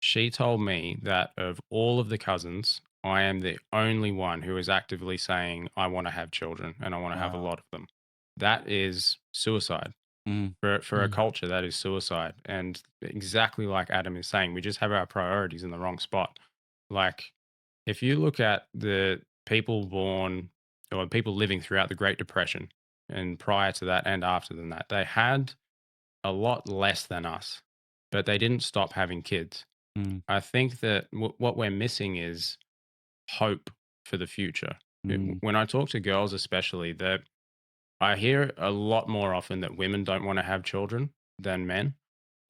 She told me that of all of the cousins, I am the only one who is actively saying, I want to have children and I want to have a lot of them. That is suicide. For a culture, that is suicide. And exactly like Adam is saying, we just have our priorities in the wrong spot. Like, if you look at the people born or people living throughout the Great Depression and prior to that and after that, they had a lot less than us, but they didn't stop having kids. I think that what we're missing is hope for the future. When I talk to girls, especially, that I hear a lot more often that women don't want to have children than men.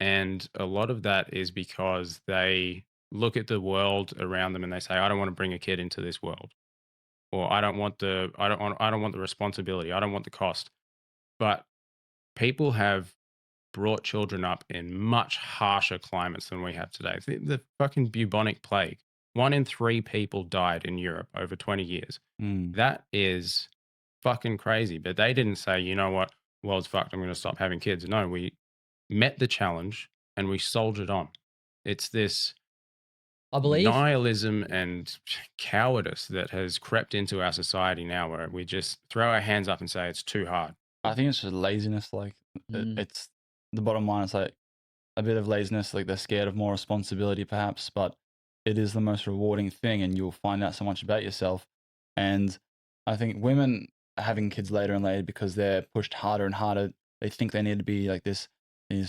And a lot of that is because they look at the world around them and they say, I don't want to bring a kid into this world. Or I don't want the responsibility. I don't want the cost. But people have brought children up in much harsher climates than we have today. The fucking bubonic plague. 1 in 3 people died in Europe over 20 years. That is fucking crazy. But they didn't say, you know what, world's fucked, I'm going to stop having kids. No, we met the challenge and we soldiered on. It's this I believe nihilism and cowardice that has crept into our society now, where we just throw our hands up and say it's too hard. I think it's just laziness. Like it's the bottom line. It's like a bit of laziness. Like they're scared of more responsibility, perhaps, but it is the most rewarding thing, and you'll find out so much about yourself. And I think women are having kids later and later because they're pushed harder and harder. They think they need to be like this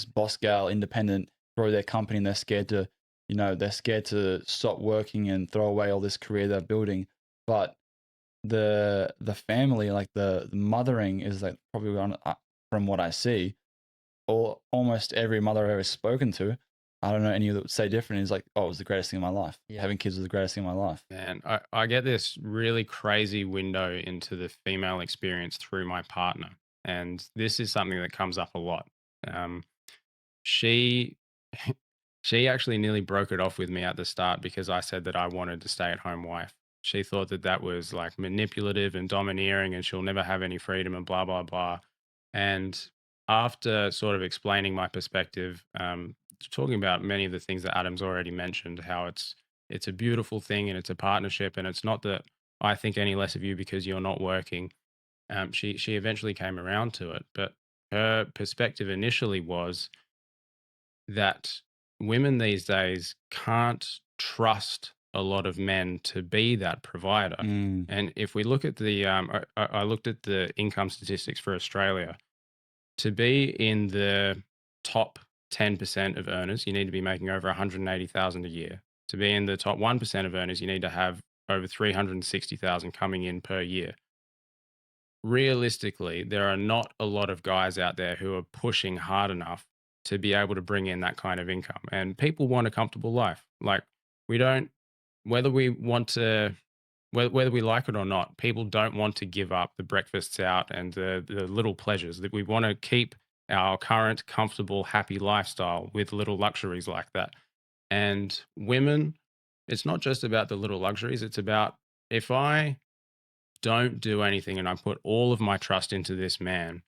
boss gal, independent, grow their company, and they're scared to stop working and throw away all this career they're building. But the family, like the mothering, is like probably from what I see, or almost every mother I've ever spoken to, I don't know any that would say different, is like, oh, it was the greatest thing in my life. Yeah. Having kids was the greatest thing in my life. Man, I get this really crazy window into the female experience through my partner. And this is something that comes up a lot. She actually nearly broke it off with me at the start because I said that I wanted to stay at home wife. She thought that that was like manipulative and domineering and she'll never have any freedom and blah, blah, blah. And after sort of explaining my perspective, talking about many of the things that Adam's already mentioned, how it's a beautiful thing and it's a partnership, and it's not that I think any less of you because you're not working. She eventually came around to it, but her perspective initially was that women these days can't trust a lot of men to be that provider. And if we look at the, I looked at the income statistics for Australia. To be in the top 10% of earners, you need to be making over 180,000 a year. To be in the top 1% of earners, you need to have over 360,000 coming in per year. Realistically, there are not a lot of guys out there who are pushing hard enough to be able to bring in that kind of income. And people want a comfortable life. Like, we don't, whether we like it or not, people don't want to give up the breakfasts out and the little pleasures. That we want to keep our current comfortable, happy lifestyle with little luxuries like that. And women, it's not just about the little luxuries. It's about, if I don't do anything and I put all of my trust into this man,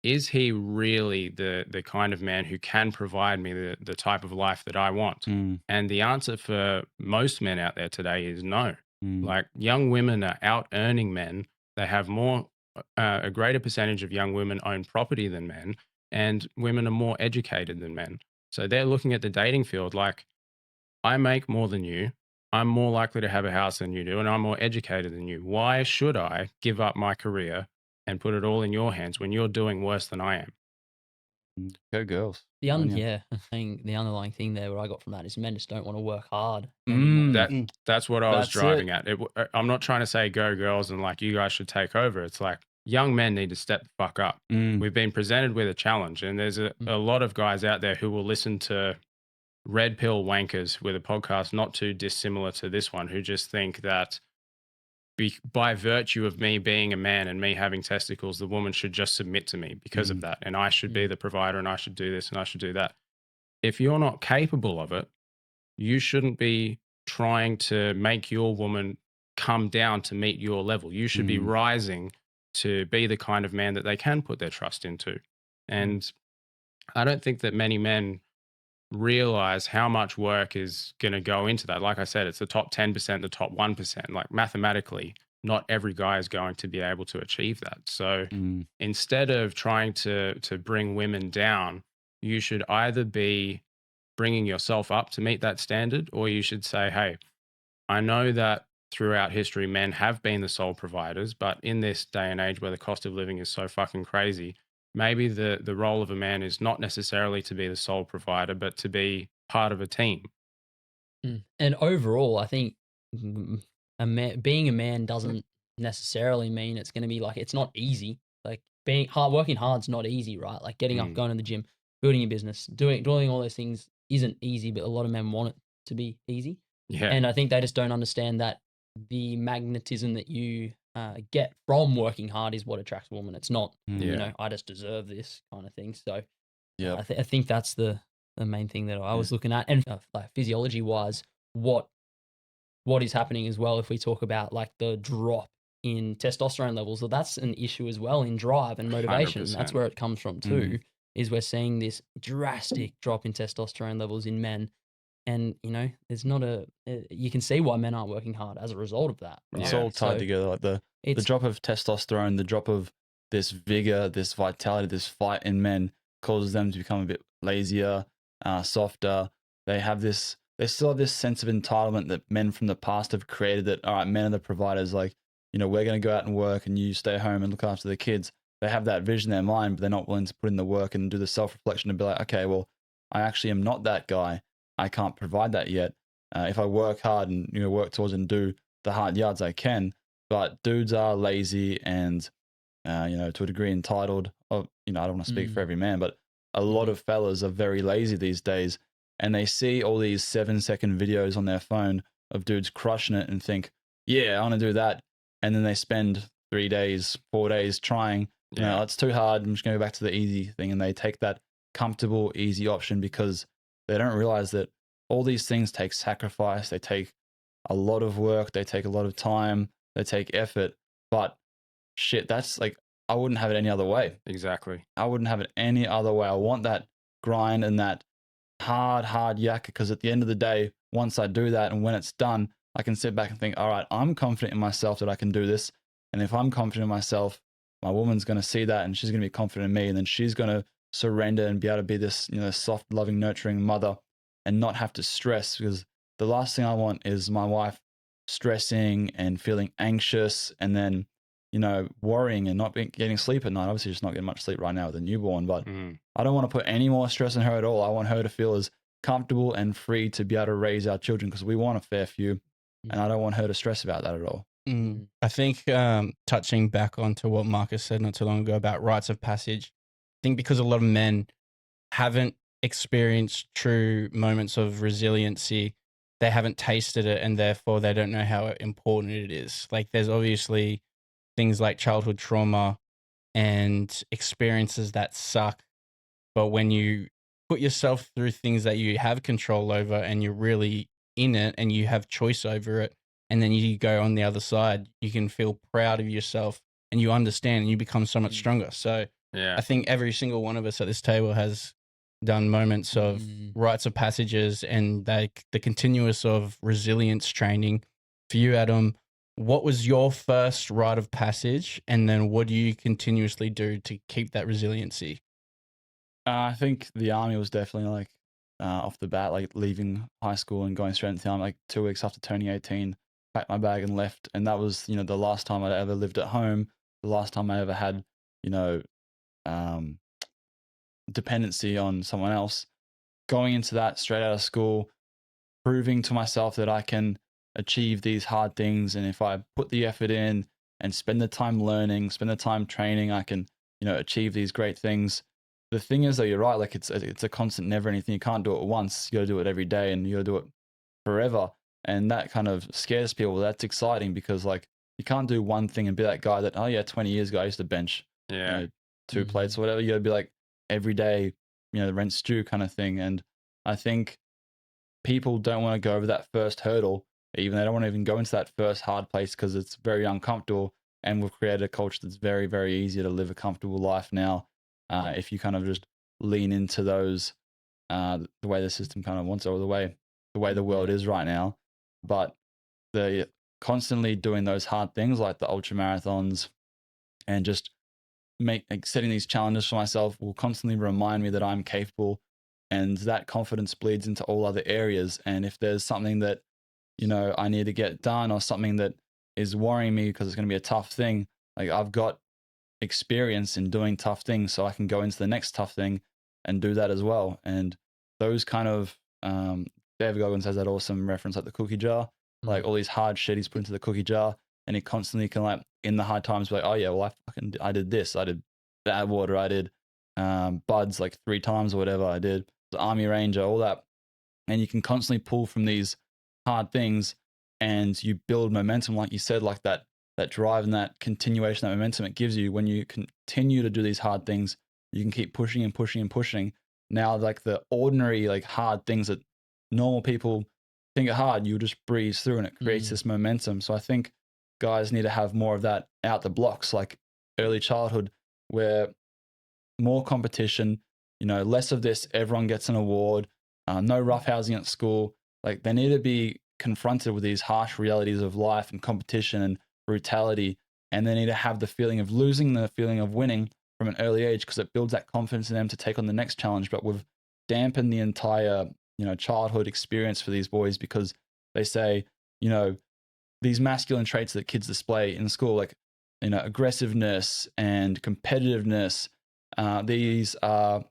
is he really the kind of man who can provide me the type of life that I want? And the answer for most men out there today is no. Like, young women are out earning men. They have a greater percentage of young women own property than men, and women are more educated than men. So they're looking at the dating field like, I make more than you. I'm more likely to have a house than you do, and I'm more educated than you. Why should I give up my career and put it all in your hands when you're doing worse than I am? Go girls. The underlying thing there, what I got from that is men just don't want to work hard anymore. That's what I was driving at. I'm not trying to say go girls and like you guys should take over. It's like, young men need to step the fuck up. We've been presented with a challenge, and there's a lot of guys out there who will listen to red pill wankers with a podcast not too dissimilar to this one, who just think that by virtue of me being a man and me having testicles, the woman should just submit to me because of that. And I should be the provider, and I should do this and I should do that. If you're not capable of it, you shouldn't be trying to make your woman come down to meet your level. You should be rising to be the kind of man that they can put their trust into. And I don't think that many men realize how much work is going to go into that. Like I said, it's the top 10%, the top 1%. Like, mathematically, not every guy is going to be able to achieve that. So instead of trying to bring women down, you should either be bringing yourself up to meet that standard, or you should say, hey, I know that throughout history, men have been the sole providers, but in this day and age where the cost of living is so fucking crazy, maybe the role of a man is not necessarily to be the sole provider, but to be part of a team. And overall, I think being a man doesn't necessarily mean it's going to be like, it's not easy. Like working hard's not easy, right? Like getting up, going to the gym, building your business, doing all those things isn't easy, but a lot of men want it to be easy. Yeah. And I think they just don't understand that the magnetism that you get from working hard is what attracts a woman. It's not, you know, I just deserve this kind of thing. So Yeah. I think that's the main thing that I was looking at. And like physiology wise, what is happening as well, if we talk about like the drop in testosterone levels, well, that's an issue as well in drive and motivation. 100%. That's where it comes from too, is we're seeing this drastic drop in testosterone levels in men. And, you know, there's not you can see why men aren't working hard as a result of that. Right? It's all tied together. Like the drop of testosterone, the drop of this vigor, this vitality, this fight in men causes them to become a bit lazier, softer. They still have this sense of entitlement that men from the past have created, that, all right, men are the providers. Like, you know, we're going to go out and work and you stay home and look after the kids. They have that vision in their mind, but they're not willing to put in the work and do the self-reflection and be like, okay, well, I actually am not that guy. I can't provide that yet. If I work hard and, you know, work towards and do the hard yards, I can. But dudes are lazy and, you know, to a degree entitled. You know, I don't want to speak for every man, but a lot of fellas are very lazy these days, and they see all these 7-second videos on their phone of dudes crushing it and think, yeah, I want to do that. And then they spend 3 days, 4 days trying. You know, it's too hard. I'm just going to go back to the easy thing. And they take that comfortable, easy option because they don't realize that all these things take sacrifice. They take a lot of work. They take a lot of time. They take effort. But shit, that's like, I wouldn't have it any other way. Exactly. I wouldn't have it any other way. I want that grind and that hard yakka, because at the end of the day, once I do that and when it's done, I can sit back and think, all right, I'm confident in myself that I can do this. And if I'm confident in myself, my woman's going to see that and she's going to be confident in me. And then she's going to surrender and be able to be this, you know, soft, loving, nurturing mother and not have to stress, because the last thing I want is my wife stressing and feeling anxious and then, you know, worrying and not getting sleep at night. Obviously, she's not getting much sleep right now with a newborn, but I don't want to put any more stress on her at all. I want her to feel as comfortable and free to be able to raise our children, because we want a fair few, and I don't want her to stress about that at all. I think touching back onto what Marcus said not too long ago about rites of passage, I think because a lot of men haven't experienced true moments of resiliency, they haven't tasted it, and therefore they don't know how important it is. Like, there's obviously things like childhood trauma and experiences that suck, but when you put yourself through things that you have control over and you're really in it and you have choice over it, and then you go on the other side, you can feel proud of yourself and you understand and you become so much stronger. So I think every single one of us at this table has done moments of rites of passages and the continuous of resilience training. For you, Adam, what was your first rite of passage, and then what do you continuously do to keep that resiliency? I think the army was definitely like off the bat, like leaving high school and going straight into the army, like 2 weeks after turning 18, packed my bag and left. And that was, you know, the last time I'd ever lived at home, the last time I ever had, you know, dependency on someone else. Going into that straight out of school, proving to myself that I can achieve these hard things, and if I put the effort in and spend the time learning, spend the time training, I can, you know, achieve these great things. The thing is, though, you're right, like it's a constant, never-ending thing. You can't do it once. You got to do it every day, and you got to do it forever. And that kind of scares people. That's exciting because, like, you can't do one thing and be that guy that, oh yeah, 20 years ago I used to bench, you know, 2 plates or whatever. You got to be like every day, you know, the rent stew kind of thing. And I think people don't want to go over that first hurdle. Even they don't want to even go into that first hard place because it's very uncomfortable. And we've created a culture that's very, very easy to live a comfortable life now. If you kind of just lean into those, the way the system kind of wants it, or the way the world is right now. But the constantly doing those hard things like the ultra marathons and just setting these challenges for myself will constantly remind me that I'm capable, and that confidence bleeds into all other areas. And if there's something that, you know, I need to get done, or something that is worrying me because it's going to be a tough thing, like I've got experience in doing tough things, so I can go into the next tough thing and do that as well. And those kind of David Goggins has that awesome reference, like the cookie jar, like all these hard shit he's put into the cookie jar, and he constantly can, like, in the hard times, be like, oh yeah, well I did this, I did bad water, I did buds like 3 times or whatever, I did the Army Ranger, all that. And you can constantly pull from these hard things, and you build momentum, like you said, like that drive and that continuation, that momentum it gives you when you continue to do these hard things. You can keep pushing and pushing and pushing. Now, like the ordinary, like hard things that normal people think are hard, you just breeze through, and it creates this momentum. So I think guys need to have more of that out the blocks, like early childhood, where more competition, less of this, everyone gets an award, no roughhousing at school. Like, they need to be confronted with these harsh realities of life and competition and brutality, and they need to have the feeling of losing, the feeling of winning from an early age, because it builds that confidence in them to take on the next challenge. But we've dampened the entire childhood experience for these boys, because they say these masculine traits that kids display in school, like aggressiveness and competitiveness, they're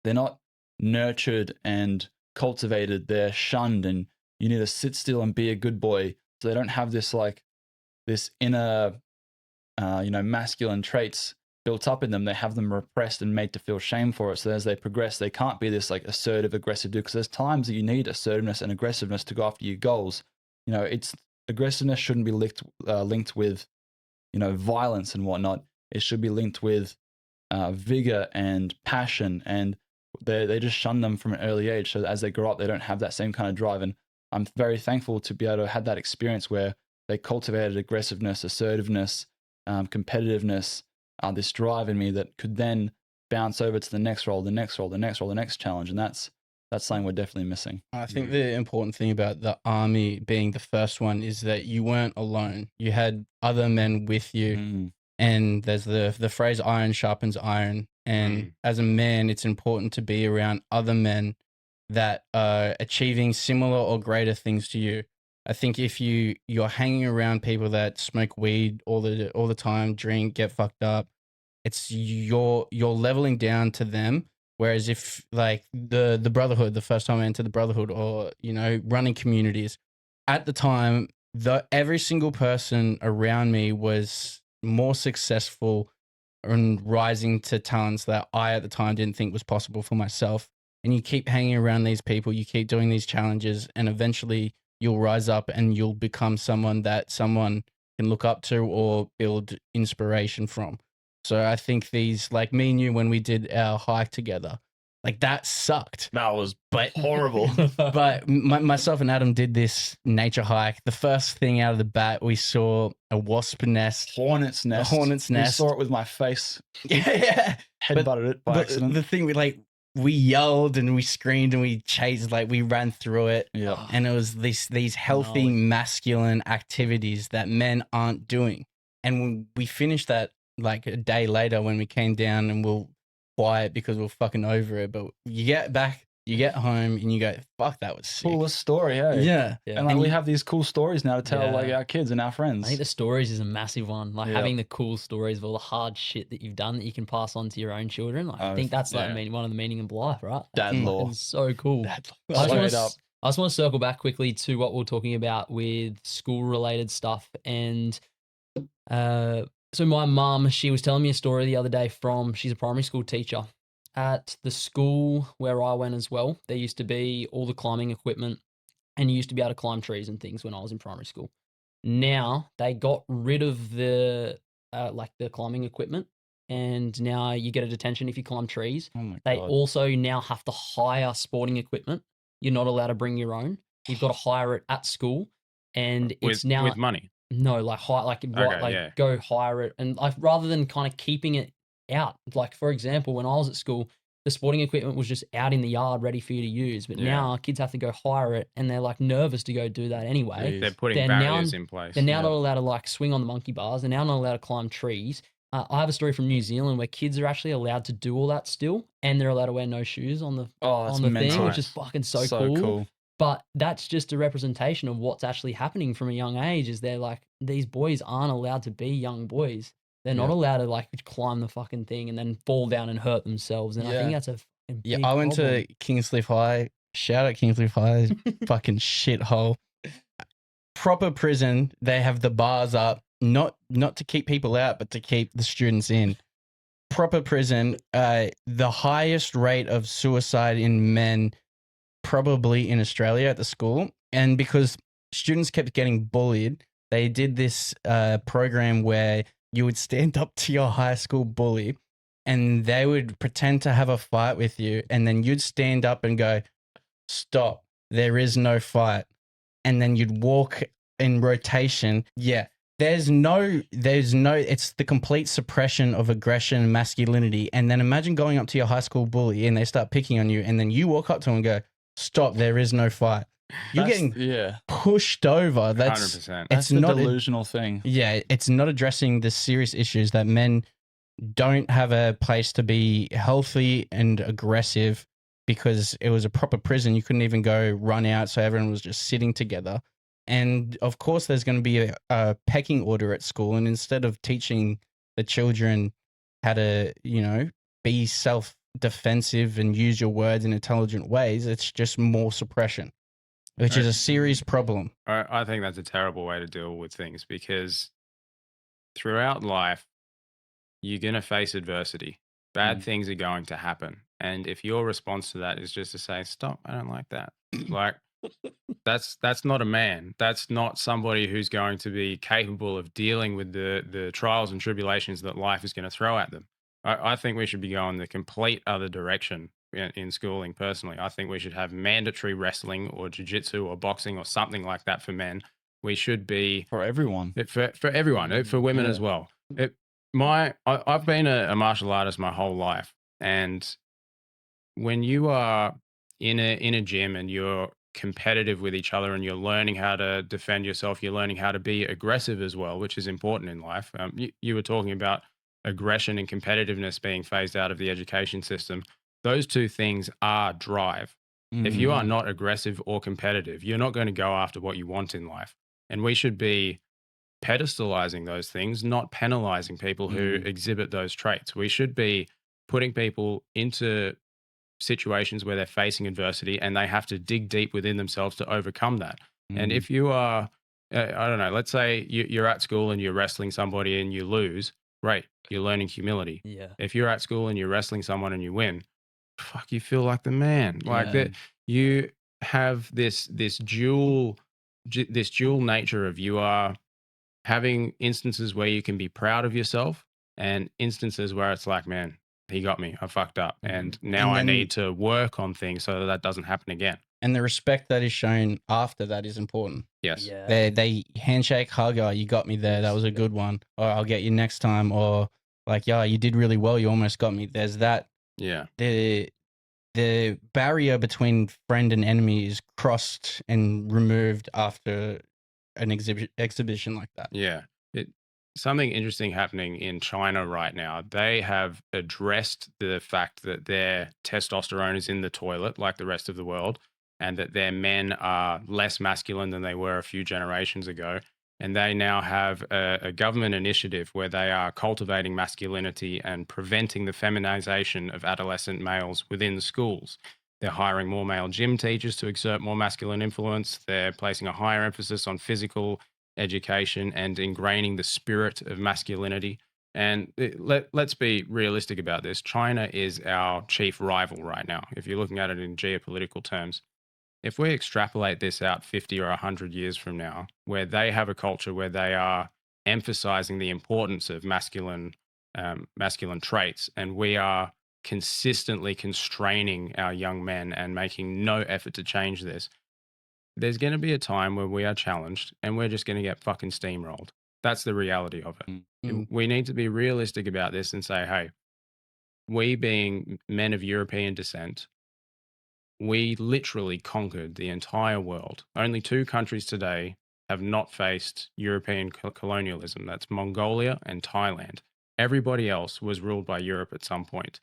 not nurtured and cultivated, they're shunned, and you need to sit still and be a good boy. So they don't have this inner masculine traits built up in them. They have them repressed and made to feel shame for it. So as they progress, they can't be this like assertive, aggressive dude, because there's times that you need assertiveness and aggressiveness to go after your goals. It's aggressiveness shouldn't be linked with violence and whatnot. It should be linked with vigor and passion, and they just shun them from an early age. So as they grow up, they don't have that same kind of drive. And I'm very thankful to be able to have that experience where they cultivated aggressiveness, assertiveness, competitiveness, this drive in me that could then bounce over to the next role, the next role, the next role, the next challenge. And that's something we're definitely missing. I think the important thing about the Army being the first one is that you weren't alone. You had other men with you. And there's the phrase iron sharpens iron. And as a man, it's important to be around other men that are achieving similar or greater things to you. I think if you're hanging around people that smoke weed all the time, drink, get fucked up, it's you're leveling down to them. Whereas if like the brotherhood, the first time I entered the brotherhood, or running communities, at the time, every single person around me was more successful and rising to talents that I at the time didn't think was possible for myself. And you keep hanging around these people, you keep doing these challenges, and eventually you'll rise up and you'll become someone that someone can look up to or build inspiration from. So I think these, like me and you, when we did our hike together, like that sucked. That was horrible. But myself and Adam did this nature hike. The first thing out of the bat, we saw a wasp nest. Hornet's nest. A hornet's nest. I saw it with my face. Yeah. Headbutted it by accident. The thing we yelled and we screamed and we chased, like we ran through it. Yeah. And it was these healthy masculine activities that men aren't doing. And when we finished that, like a day later when we came down, and we'll quiet because we're fucking over it, but you get back, you get home, and you go, fuck, that was sick. Coolest story, hey? Yeah. And we have these cool stories now to tell like our kids and our friends. I think the stories is a massive one. Like having the cool stories of all the hard shit that you've done that you can pass on to your own children. Like, I think that's one of the meaning of life, right? Dad law. It's so cool. Dad law. I just want to circle back quickly to what we're talking about with school related stuff. And so my mum, she was telling me a story the other day she's a primary school teacher. At the school where I went as well, there used to be all the climbing equipment, and you used to be able to climb trees and things when I was in primary school. Now they got rid of the climbing equipment, and now you get a detention if you climb trees. Oh my God. They also now have to hire sporting equipment. You're not allowed to bring your own. You've got to hire it at school, and it's now with money. No, go hire it, and rather than kind of keeping it out. Like, for example, when I was at school, the sporting equipment was just out in the yard ready for you to use. But now kids have to go hire it, and they're like nervous to go do that anyway. They're putting barriers in place. They're now not allowed to like swing on the monkey bars. They're now not allowed to climb trees. I have a story from New Zealand where kids are actually allowed to do all that still, and they're allowed to wear no shoes on the thing, which is fucking so cool. But that's just a representation of what's actually happening from a young age. Is they're like, these boys aren't allowed to be young boys. They're not Yeah. allowed to like climb the fucking thing and then fall down and hurt themselves. And I think Yeah. that's a fucking Yeah, big I went problem. to Kingscliff High. Shout out Kingscliff High, fucking shithole. Proper prison. They have the bars up, not to keep people out, but to keep the students in. Proper prison. The highest rate of suicide in men probably in Australia at the school. And because students kept getting bullied, they did this program where you would stand up to your high school bully and they would pretend to have a fight with you. And then you'd stand up and go, stop, there is no fight. And then you'd walk in rotation. Yeah. There's no, it's the complete suppression of aggression and masculinity. And then imagine going up to your high school bully and they start picking on you. And then you walk up to them and go, stop, there is no fight. You're getting pushed over. That's 100%. That's the delusional thing. Yeah, it's not addressing the serious issues that men don't have a place to be healthy and aggressive because it was a proper prison. You couldn't even go run out, so everyone was just sitting together. And of course, there's going to be a pecking order at school. And instead of teaching the children how to, be self-defensive and use your words in intelligent ways, it's just more suppression, which is a serious problem. I think that's a terrible way to deal with things because throughout life, you're going to face adversity. Bad things are going to happen. And if your response to that is just to say, stop, I don't like that. Like, that's not a man. That's not somebody who's going to be capable of dealing with the trials and tribulations that life is going to throw at them. I think we should be going the complete other direction in schooling personally. I think we should have mandatory wrestling or jiu-jitsu or boxing or something like that for men. We should be... For everyone. For everyone, for women as well. I've been a martial artist my whole life. And when you are in a gym and you're competitive with each other and you're learning how to defend yourself, you're learning how to be aggressive as well, which is important in life. You were talking about aggression and competitiveness being phased out of the education system. Those two things are drive. If you are not aggressive or competitive, you're not going to go after what you want in life. And we should be pedestalizing those things, not penalizing people who exhibit those traits. We should be putting people into situations where they're facing adversity and they have to dig deep within themselves to overcome that. And if you are, I don't know, let's say you're at school and you're wrestling somebody and you lose, great, you're learning humility. Yeah. If you're at school and you're wrestling someone and you win, fuck, you feel like the man. Like that, you have this dual nature of you are having instances where you can be proud of yourself and instances where it's like, man, he got me, I fucked up. And now I need to work on things so that doesn't happen again. And the respect that is shown after that is important. Yes. Yeah. They handshake, hug, oh, you got me there. That was a good one. Or I'll get you next time. Or like, yeah, you did really well. You almost got me. There's that. Yeah. The barrier between friend and enemy is crossed and removed after an exhibition like that. Yeah. Something interesting happening in China right now. They have addressed the fact that their testosterone is in the toilet like the rest of the world, and that their men are less masculine than they were a few generations ago. And they now have a government initiative where they are cultivating masculinity and preventing the feminization of adolescent males within the schools. They're hiring more male gym teachers to exert more masculine influence. They're placing a higher emphasis on physical education and ingraining the spirit of masculinity. And let's be realistic about this. China is our chief rival right now, if you're looking at it in geopolitical terms. If we extrapolate this out 50 or 100 years from now, where they have a culture where they are emphasizing the importance of masculine traits, and we are consistently constraining our young men and making no effort to change this, there's going to be a time where we are challenged and we're just going to get fucking steamrolled. That's the reality of it. We need to be realistic about this and say, hey, we being men of European descent, we literally conquered the entire world. Only 2 countries today have not faced European colonialism. That's Mongolia and Thailand. Everybody else was ruled by Europe at some point.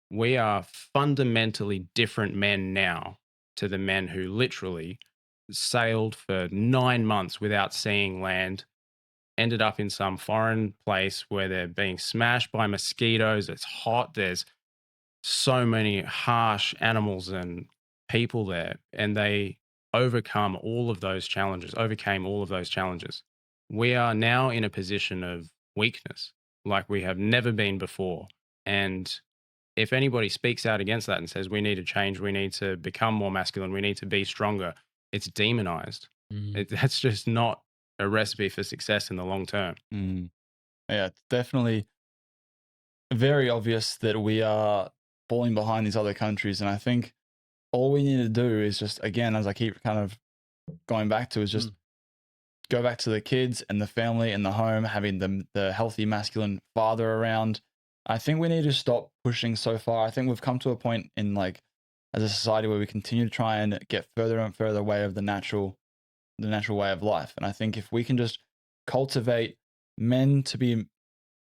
We are fundamentally different men now to the men who literally sailed for 9 months without seeing land, ended up in some foreign place where they're being smashed by mosquitoes. It's hot. There's so many harsh animals and people there, and they overcame all of those challenges. We are now in a position of weakness like we have never been before. And if anybody speaks out against that and says we need to change, we need to become more masculine, we need to be stronger, it's demonized. That's just not a recipe for success in the long term. Yeah, it's definitely very obvious that we are falling behind these other countries. And I think all we need to do is just, again, as I keep kind of going back to, is just go back to the kids and the family and the home, having the healthy masculine father around. I think we need to stop pushing so far. I think we've come to a point in, like, as a society where we continue to try and get further and further away of the natural way of life. And I think if we can just cultivate men to be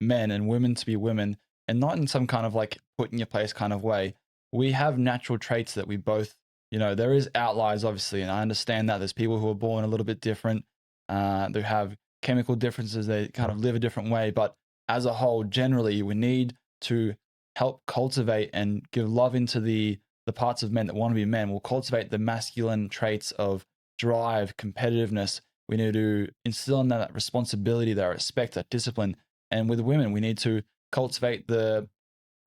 men and women to be women, and not in some kind of like put in your place kind of way, we have natural traits that we both, there is outliers obviously, and I understand that there's people who are born a little bit different, they have chemical differences, they kind of live a different way, but as a whole, generally, we need to help cultivate and give love into the parts of men that want to be men. We'll cultivate the masculine traits of drive, competitiveness. We need to instill in that responsibility, that respect, that discipline. And with women, we need to cultivate the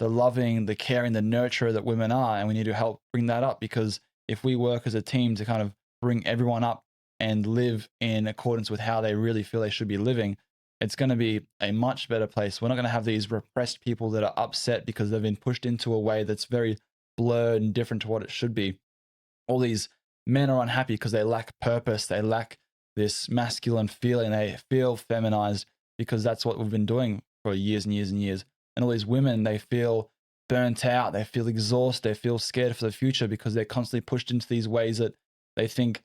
loving, the caring, the nurturer that women are, and we need to help bring that up, because if we work as a team to kind of bring everyone up and live in accordance with how they really feel they should be living, it's going to be a much better place. We're not going to have these repressed people that are upset because they've been pushed into a way that's very blurred and different to what it should be. All these men are unhappy because they lack purpose, they lack this masculine feeling, they feel feminized because that's what we've been doing for years and years and years. And all these women, they feel burnt out, they feel exhausted, they feel scared for the future because they're constantly pushed into these ways that they think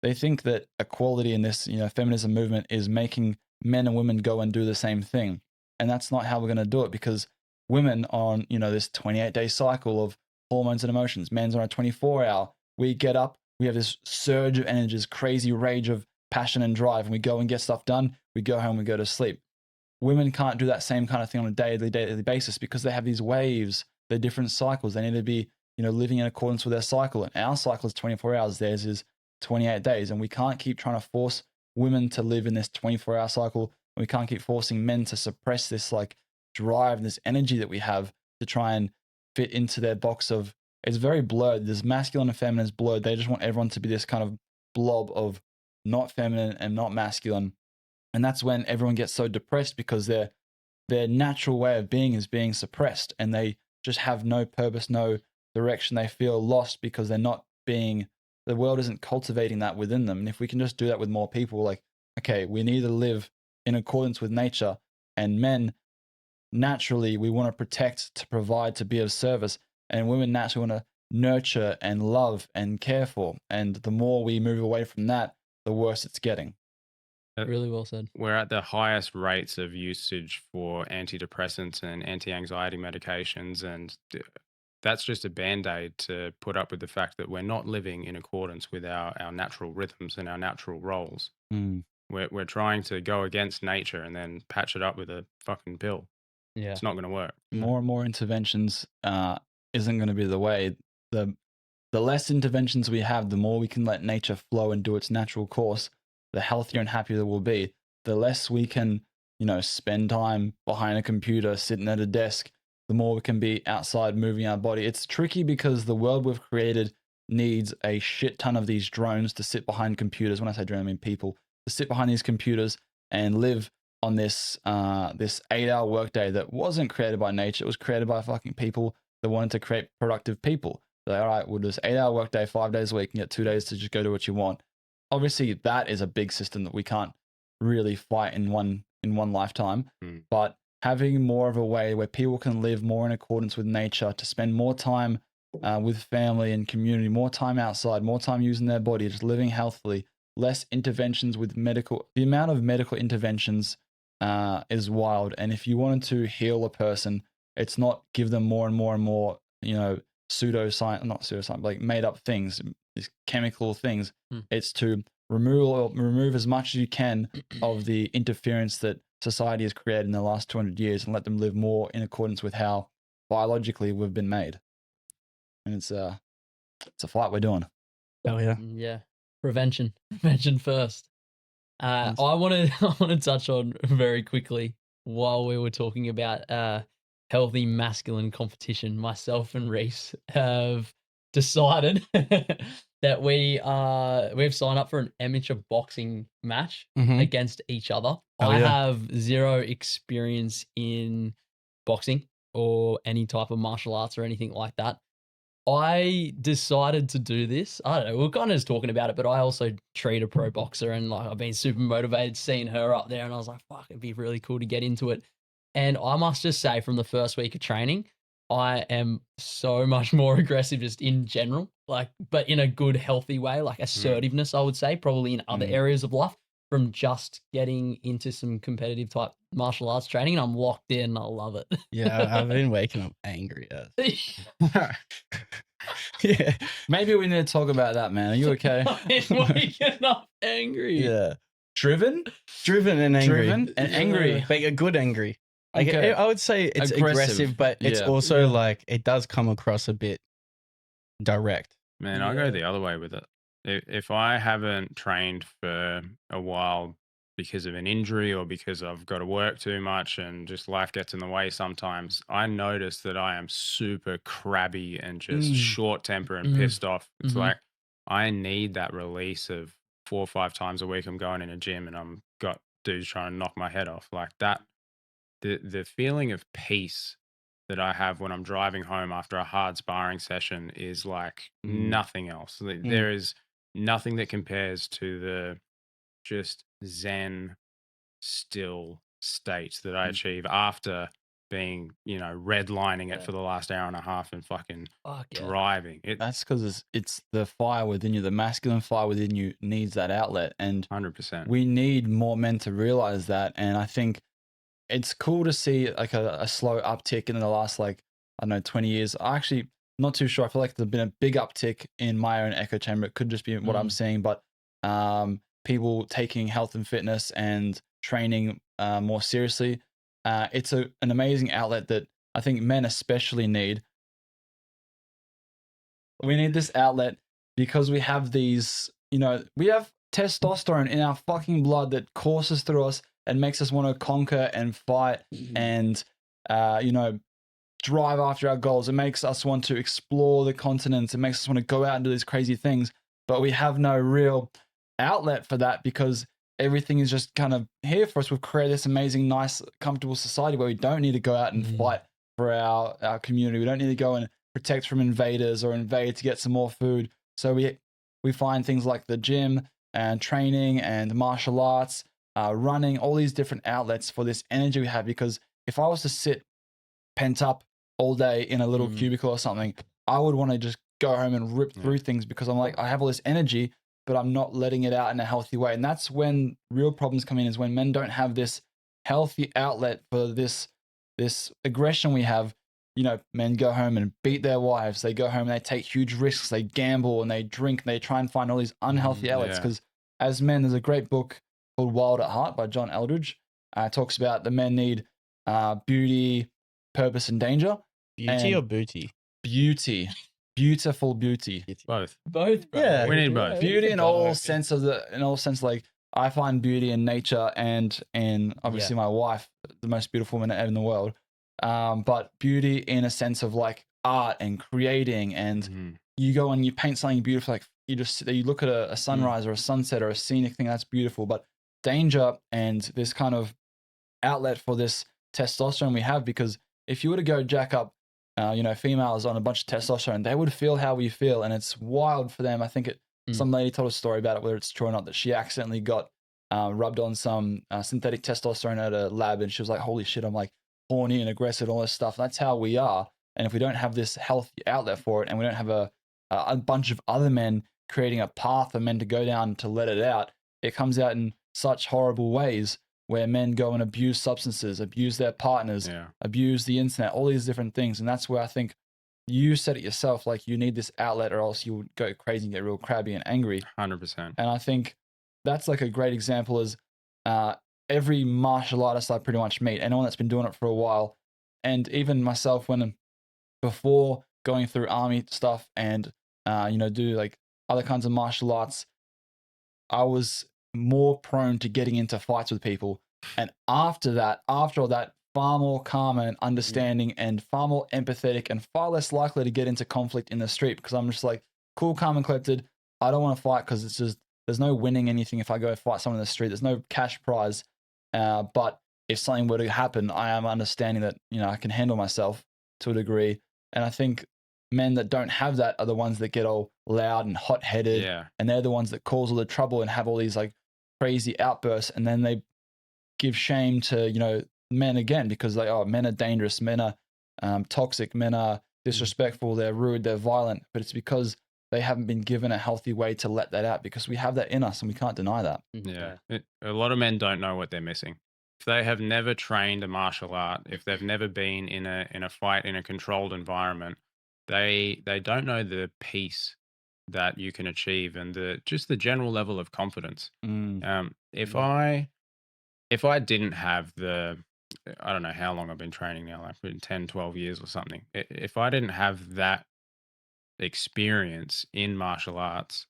that equality in this, feminism movement is making men and women go and do the same thing. And that's not how we're going to do it, because women are on, this 28-day cycle of hormones and emotions. Men's on a 24-hour. We get up, we have this surge of energy, this crazy rage of passion and drive, and we go and get stuff done. We go home, we go to sleep. Women can't do that same kind of thing on a daily basis because they have these waves, they're different cycles. They need to be, living in accordance with their cycle. And our cycle is 24 hours, theirs is 28 days. And we can't keep trying to force women to live in this 24-hour cycle. And we can't keep forcing men to suppress this like drive and this energy that we have to try and fit into their box of, it's very blurred. This masculine and feminine is blurred. They just want everyone to be this kind of blob of not feminine and not masculine. And that's when everyone gets so depressed, because their natural way of being is being suppressed, and they just have no purpose, no direction. They feel lost because they're not being, the world isn't cultivating that within them. And if we can just do that with more people, like, okay, we need to live in accordance with nature, and men, naturally, we want to protect, to provide, to be of service, and women naturally want to nurture and love and care for. And the more we move away from that, the worse it's getting. Really well said. We're at the highest rates of usage for antidepressants and anti-anxiety medications, and that's just a band-aid to put up with the fact that we're not living in accordance with our natural rhythms and our natural roles. We're trying to go against nature and then patch it up with a fucking pill. Yeah. It's not going to work. More and more interventions isn't going to be the way. The less interventions we have, the more we can let nature flow and do its natural course, the healthier and happier we'll be. The less we can, spend time behind a computer, sitting at a desk, the more we can be outside moving our body. It's tricky because the world we've created needs a shit ton of these drones to sit behind computers. When I say drone, I mean people, to sit behind these computers and live on this 8-hour workday that wasn't created by nature. It was created by fucking people that wanted to create productive people. They're like, all right, we'll do this 8-hour workday, 5 days a week, and get 2 days to just go do what you want. Obviously, that is a big system that we can't really fight in one lifetime. But having more of a way where people can live more in accordance with nature, to spend more time with family and community, more time outside, more time using their body, just living healthily, less interventions with medical. The amount of medical interventions is wild. And if you wanted to heal a person, it's not give them more and more and more, pseudoscience, not pseudoscience, like made up things, these chemical things. It's to remove as much as you can of the interference that society has created in the last 200 years and let them live more in accordance with how biologically we've been made. And it's a fight we're doing. Oh yeah. Yeah. Prevention first. Yes. I want to touch on very quickly while we were talking about healthy masculine competition. Myself and Reese have decided that we've signed up for an amateur boxing match Mhm. against each other. Oh, I yeah. have zero experience in boxing or any type of martial arts or anything like that. I decided to do this. I don't know. We we're kind of just talking about it, but I also treat a pro boxer, and like I've been super motivated seeing her up there, and I was like, "Fuck, it'd be really cool to get into it." And I must just say, from the first week of training, I am so much more aggressive just in general, like, but in a good, healthy way, like assertiveness, I would say, probably in other areas of life, from just getting into some competitive type martial arts training. And I'm locked in. I love it. Yeah, I've been waking up angry as. Yeah. Maybe we need to talk about that, man. Are you okay? I'm waking up angry. Yeah. Driven Driven and angry. Yeah. Like a good angry. Like Okay. I would say it's aggressive, but it's Yeah. also like it does come across a bit direct. Man, I go the other way with it. If I haven't trained for a while because of an injury or because I've got to work too much and just life gets in the way sometimes, I notice that I am super crabby and just short temper and pissed off. It's like I need that release of 4 or 5 times a week I'm going in a gym and I'm got dudes trying to knock my head off. Like that, the feeling of peace that I have when I'm driving home after a hard sparring session is like nothing else. There is nothing that compares to the just zen, still state that I achieve after being, redlining it for the last hour and a half and fucking Fuck yeah. driving. That's because it's the fire within you, the masculine fire within you needs that outlet. And 100%. we need more men to realize that. And I think it's cool to see like a slow uptick in the last, like, I don't know, 20 years. I actually not too sure. I feel like there's been a big uptick in my own echo chamber. It could just be what I'm seeing, but people taking health and fitness and training more seriously. It's an amazing outlet that I think men especially need. We need this outlet because we have these, we have testosterone in our fucking blood that courses through us and makes us want to conquer and fight and, drive after our goals. It makes us want to explore the continents. It makes us want to go out and do these crazy things. But we have no real outlet for that because everything is just kind of here for us. We've created this amazing, nice, comfortable society where we don't need to go out and fight for our community. We don't need to go and protect from invaders or invade to get some more food. So we find things like the gym and training and martial arts, running, all these different outlets for this energy we have. Because if I was to sit pent up all day in a little cubicle or something, I would want to just go home and rip through things because I'm like, I have all this energy, but I'm not letting it out in a healthy way. And that's when real problems come in, is when men don't have this healthy outlet for this aggression we have. Men go home and beat their wives. They go home and they take huge risks. They gamble and they drink and they try and find all these unhealthy outlets. Because as men, there's a great book called Wild at Heart by John Eldridge. It talks about the men need beauty, purpose, and danger. Beauty or booty? Beauty. Beautiful beauty. Both. Bro. Yeah. We need both. Beauty in all sense, like I find beauty in nature and in obviously my wife, the most beautiful woman ever in the world. But beauty in a sense of like art and creating, and you go and you paint something beautiful, like you just sit there, you look at a sunrise or a sunset or a scenic thing that's beautiful. But danger and this kind of outlet for this testosterone we have, because if you were to go jack up females on a bunch of testosterone, they would feel how we feel, and it's wild for them. I think some lady told a story about it, whether it's true or not, that she accidentally got rubbed on some synthetic testosterone at a lab, and she was like, holy shit, I'm like horny and aggressive and all this stuff. That's how we are. And if we don't have this healthy outlet for it, and we don't have a bunch of other men creating a path for men to go down to let it out, it comes out in such horrible ways, where men go and abuse substances, abuse their partners, abuse the internet, all these different things. And that's where I think you said it yourself, like you need this outlet or else you would go crazy and get real crabby and angry. 100%. And I think that's like a great example is every martial artist I pretty much meet, anyone that's been doing it for a while, and even myself when before going through army stuff and do like other kinds of martial arts, I was more prone to getting into fights with people. And after all that, far more calm and understanding and far more empathetic and far less likely to get into conflict in the street, because I'm just like cool, calm and collected. I don't want to fight because it's just, there's no winning anything if I go fight someone in the street. There's no cash prize. But if something were to happen, I am understanding that, I can handle myself to a degree. And I think men that don't have that are the ones that get all loud and hot-headed. Yeah. And they're the ones that cause all the trouble and have all these like crazy outbursts. And then they give shame to, men again, because men are dangerous, men are toxic, men are disrespectful, they're rude, they're violent. But it's because they haven't been given a healthy way to let that out, because we have that in us and we can't deny that. Yeah. A lot of men don't know what they're missing. If they have never trained a martial art, if they've never been in a fight in a controlled environment, they don't know the peace that you can achieve and just the general level of confidence. If I didn't have I don't know how long I've been training now, like 10, 12 years or something. If I didn't have that experience in martial arts,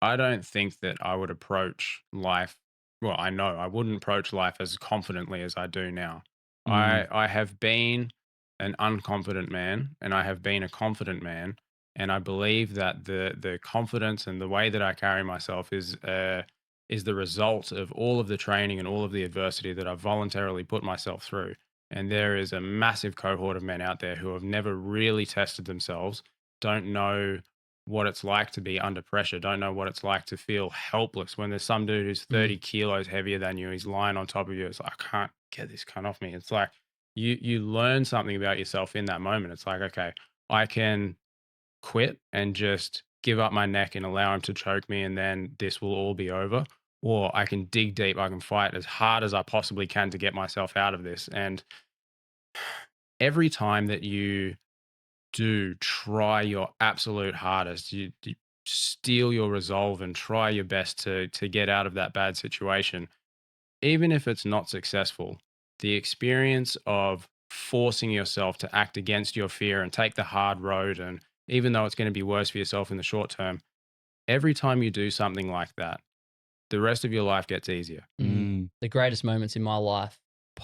I don't think that I would approach life. Well, I know I wouldn't approach life as confidently as I do now. I have been an unconfident man and I have been a confident man. And I believe that the confidence and the way that I carry myself is the result of all of the training and all of the adversity that I've voluntarily put myself through. And there is a massive cohort of men out there who have never really tested themselves, don't know what it's like to be under pressure, don't know what it's like to feel helpless when there's some dude who's 30 kilos heavier than you, he's lying on top of you. It's like, I can't get this cunt off me. It's like you learn something about yourself in that moment. It's like, okay, I can quit and just give up my neck and allow him to choke me, and then this will all be over. Or I can dig deep, I can fight as hard as I possibly can to get myself out of this. And every time that you do try your absolute hardest, you steel your resolve and try your best to get out of that bad situation, even if it's not successful, the experience of forcing yourself to act against your fear and take the hard road, and even though it's going to be worse for yourself in the short term, every time you do something like that, the rest of your life gets easier. The greatest moments in my life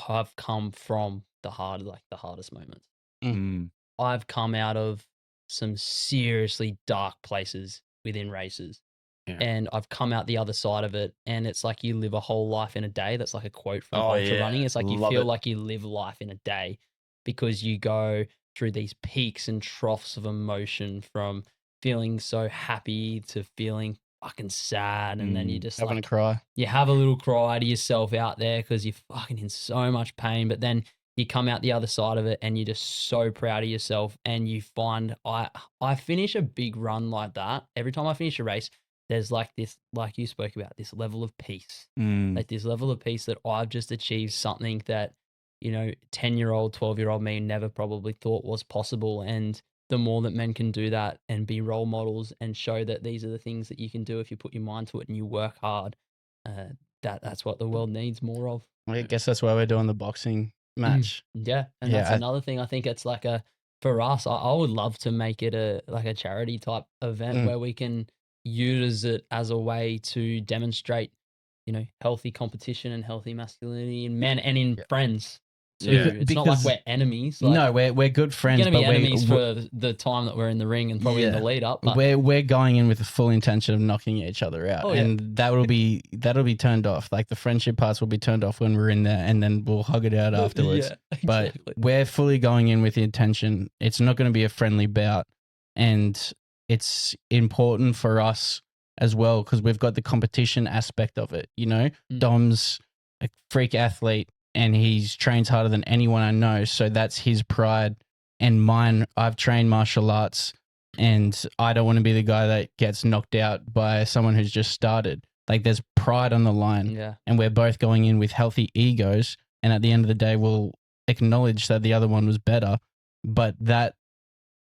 have come from the hardest moments. I've come out of some seriously dark places within races. Yeah. And I've come out the other side of it, and it's like you live a whole life in a day. That's like a quote from ultra running. It's like you feel like you live life in a day, because you go through these peaks and troughs of emotion, from feeling so happy to feeling fucking sad, and then you just having a cry. You have a little cry to yourself out there because you're fucking in so much pain, but then you come out the other side of it and you're just so proud of yourself, and you find I finish a big run like that. Every time I finish a race, there's like this, like you spoke about, this level of peace. Like this level of peace that I've just achieved something that, 10-year-old, 12-year-old me never probably thought was possible. And the more that men can do that and be role models and show that these are the things that you can do if you put your mind to it and you work hard, that's what the world needs more of. I guess that's why we're doing the boxing match. Yeah. And that's another thing. I think it's like for us, I would love to make it a charity type event where we can use it as a way to demonstrate, healthy competition and healthy masculinity in men and in friends too. Yeah. It's not like we're enemies. No, we're good friends. We're going to be enemies for the time that we're in the ring and probably in the lead up. But we're going in with the full intention of knocking each other out, and that'll be turned off. Like the friendship parts will be turned off when we're in there, and then we'll hug it out afterwards. Yeah, exactly. But we're fully going in with the intention. It's not going to be a friendly bout, and it's important for us as well because we've got the competition aspect of it. Dom's a freak athlete, and he's trains harder than anyone I know. So that's his pride and mine. I've trained martial arts, and I don't want to be the guy that gets knocked out by someone who's just started. Like there's pride on the line, and we're both going in with healthy egos. And at the end of the day, we'll acknowledge that the other one was better, but that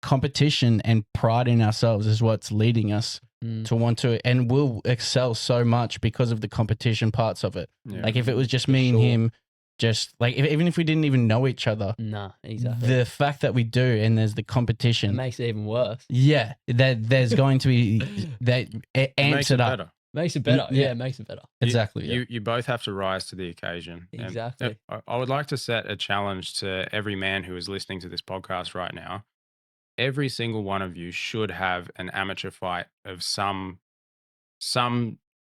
competition and pride in ourselves is what's leading us to want to, and will excel so much because of the competition parts of it. Yeah. Like if it was just me and him, just like even if we didn't even know each other, Nah, exactly. the fact that we do and there's the It competition, makes it even worse. yeah, that there's going to be that it amps Makes it it up. better. Makes it better. Yeah. Yeah, it makes it better. Exactly. Yeah. You both have to rise to the occasion. And, Exactly. I would like to set a challenge to every man who is listening to this podcast right now. Every single one of you should have an amateur fight of some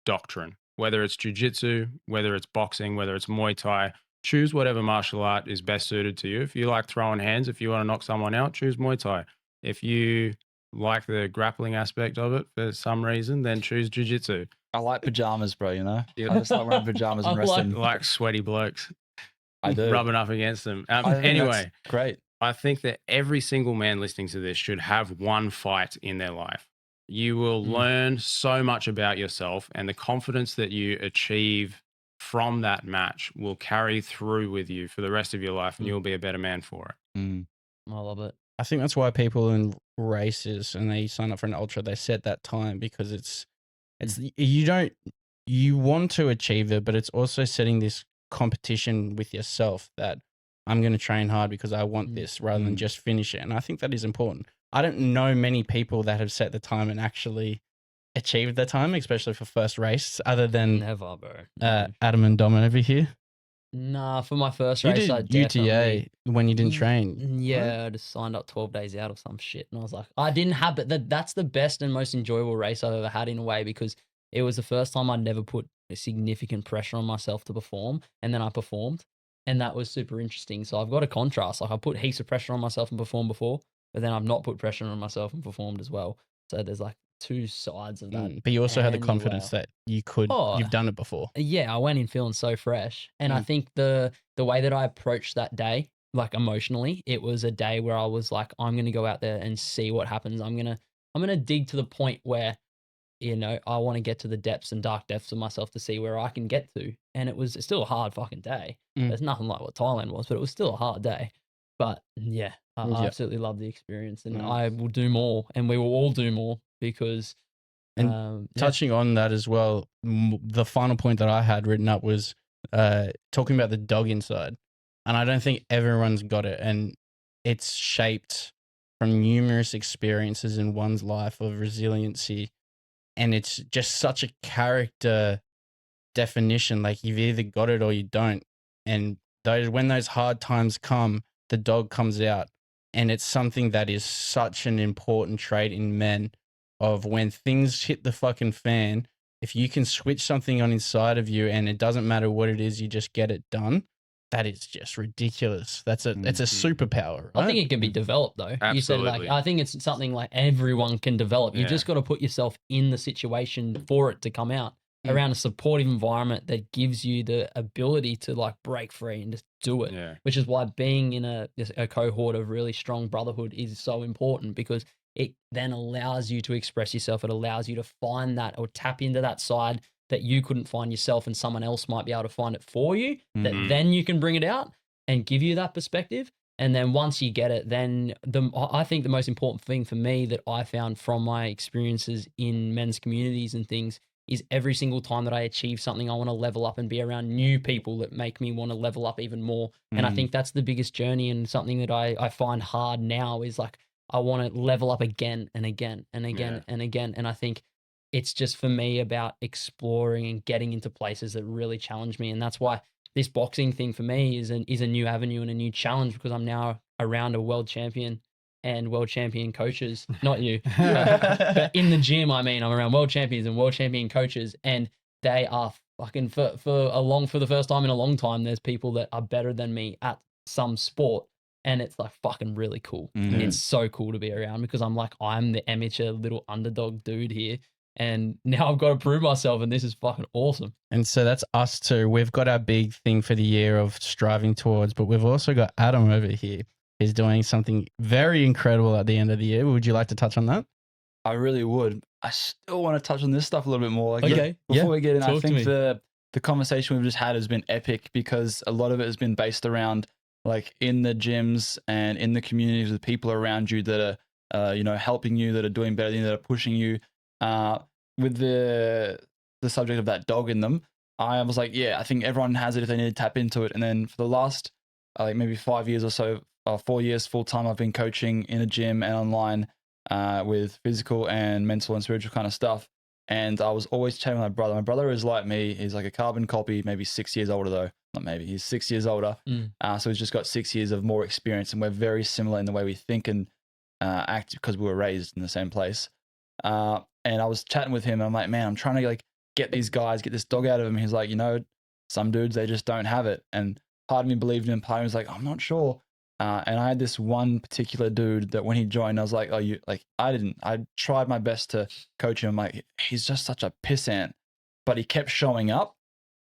doctrine, whether it's jiu-jitsu, whether it's boxing, whether it's Muay Thai. Choose whatever martial art is best suited to you. If you like throwing hands, if you want to knock someone out, choose Muay Thai. If you like the grappling aspect of it for some reason, then choose jiu-jitsu. I like pajamas, bro, you know? Yeah. I just like wearing pajamas and I like- wrestling. Like sweaty blokes I do. rubbing up against them. I think Anyway, that's great. I think that every single man listening to this should have one fight in their life. You will learn so much about yourself, and the confidence that you achieve from that match will carry through with you for the rest of your life, and you'll be a better man for it. Mm. I love it. I think that's why people in races and they sign up for an ultra, they set that time because it's you want to achieve it, but it's also setting this competition with yourself that I'm going to train hard because I want this rather than just finish it. And I think that is important. I don't know many people that have set the time and actually achieved the time, especially for first race, other than Never, bro. Adam and Dom over here. Nah, for my first You race, I did UTA definitely. when you didn't train. Yeah, I just signed up 12 days out of some shit. And I was like, I didn't have it. That's the best and most enjoyable race I've ever had in a way because it was the first time I'd never put a significant pressure on myself to perform. And then I performed. And that was super interesting. So I've got a contrast. Like I put heaps of pressure on myself and performed before, but then I've not put pressure on myself and performed as well. So there's like two sides of that. But you also had the And confidence wow. that you could, Oh. you've done it before. Yeah, I went in feeling so fresh. And I think the way that I approached that day, like emotionally, it was a day where I was like, I'm gonna go out there and see what happens. I'm gonna dig to the point where, you know, I want to get to the depths and dark depths of myself to see where I can get to. And it's still a hard fucking day. There's nothing like what Thailand was, but it was still a hard day. But yeah, I absolutely love the experience and I will do more and we will all do more because And touching on that as well, the final point that I had written up was talking about the dog inside. And I don't think everyone's got it. And it's shaped from numerous experiences in one's life of resiliency. And it's just such a character definition. Like you've either got it or you don't. And when those hard times come, the dog comes out. And it's something that is such an important trait in men of when things hit the fucking fan, if you can switch something on inside of you and it doesn't matter what it is, you just get it done. That is just ridiculous. It's a superpower, right? I think it can be developed though. Absolutely. You said like, I think it's something like everyone can develop. You've just got to put yourself in the situation for it to come out around a supportive environment that gives you the ability to like break free and just do it. Yeah. Which is why being in a cohort of really strong brotherhood is so important because it then allows you to express yourself. It allows you to find that or tap into that side that you couldn't find yourself and someone else might be able to find it for you, that then you can bring it out and give you that perspective. And then once you get it, then I think the most important thing for me that I found from my experiences in men's communities and things is every single time that I achieve something, I want to level up and be around new people that make me want to level up even more. And I think that's the biggest journey and something that I find hard now is like, I want to level up again and again and again and again. And I think it's just for me about exploring and getting into places that really challenge me. And that's why this boxing thing for me is a new avenue and a new challenge because I'm now around a world champion and world champion coaches, not you, but in the gym, I mean, I'm around world champions and world champion coaches and they are fucking for the first time in a long time, there's people that are better than me at some sport. And it's like fucking really cool. It's so cool to be around because I'm like, I'm the amateur little underdog dude here. And now I've got to prove myself and this is fucking awesome. And so that's us too. We've got our big thing for the year of striving towards, but we've also got Adam over here. He's doing something very incredible at the end of the year. Would you like to touch on that? I really would. I still want to touch on this stuff a little bit more. Like, Okay. Before we get in, I Talk to think me. the conversation we've just had has been epic because a lot of it has been based around like in the gyms and in the communities with people around you that are, helping you, that are doing better than you, that are pushing you. With the subject of that dog in them, I was like, yeah, I think everyone has it if they need to tap into it. And then for the last like maybe 5 years or so, 4 years full time, I've been coaching in a gym and online with physical and mental and spiritual kind of stuff. And I was always chatting with my brother. My brother is like me. He's like a carbon copy, maybe 6 years older though. Not maybe, he's 6 years older. So he's just got 6 years of more experience, and we're very similar in the way we think and act because we were raised in the same place. And I was chatting with him, and I'm like, man, I'm trying to like get these guys, get this dog out of him. He's like, some dudes, they just don't have it. And part of me believed him, part of me was like, I'm not sure. And I had this one particular dude that when he joined, I was like, I tried my best to coach him. I'm like, he's just such a pissant, but he kept showing up.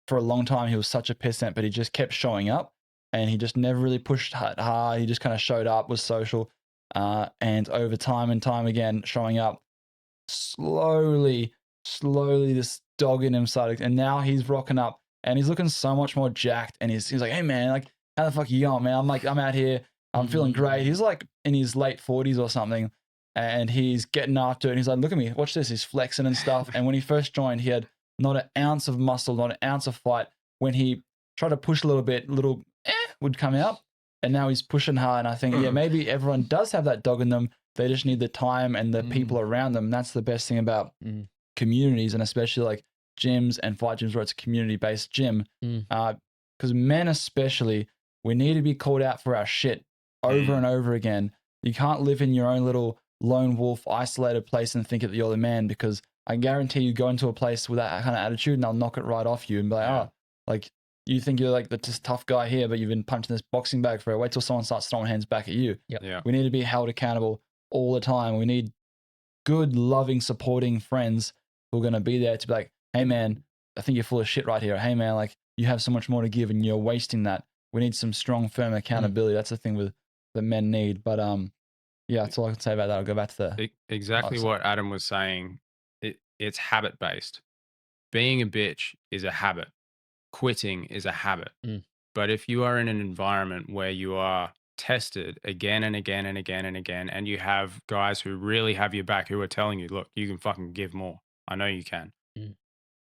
For a long time, he was such a pissant, but he just kept showing up, and he just never really pushed hard. He just kind of showed up, was social. And over time and time again, showing up, slowly, this dog in him started, and now he's rocking up, and he's looking so much more jacked, and he's like, hey man, like, how the fuck are you going, man? I'm like, I'm out here, I'm feeling great. He's like in his late 40s or something, and he's getting after it, and he's like, look at me, watch this, he's flexing and stuff. And when he first joined, he had not an ounce of muscle, not an ounce of fight. When he tried to push a little bit, would come out, and now he's pushing hard. And I think, yeah, maybe everyone does have that dog in them. They just need the time and the people around them. That's the best thing about communities, and especially like gyms and fight gyms where it's a community-based gym. Because men especially, we need to be called out for our shit over and over again. You can't live in your own little lone wolf, isolated place and think that you're the man, because I guarantee you go into a place with that kind of attitude and they'll knock it right off you and be like, oh, like you think you're like the just tough guy here, but you've been punching this boxing bag for it. Wait till someone starts throwing hands back at you. We need to be held accountable all the time. We need good, loving, supporting friends who are going to be there to be like, hey man, I think you're full of shit right here. Hey man, like you have so much more to give and you're wasting that. We need some strong, firm accountability. That's the thing that men need. But yeah, that's all I can say about that. I'll go back to the exactly what Adam was saying. It's habit based. Being a bitch is a habit. Quitting is a habit. But if you are in an environment where you are tested again and again and again and again, and you have guys who really have your back, who are telling you, look, you can fucking give more. I know you can.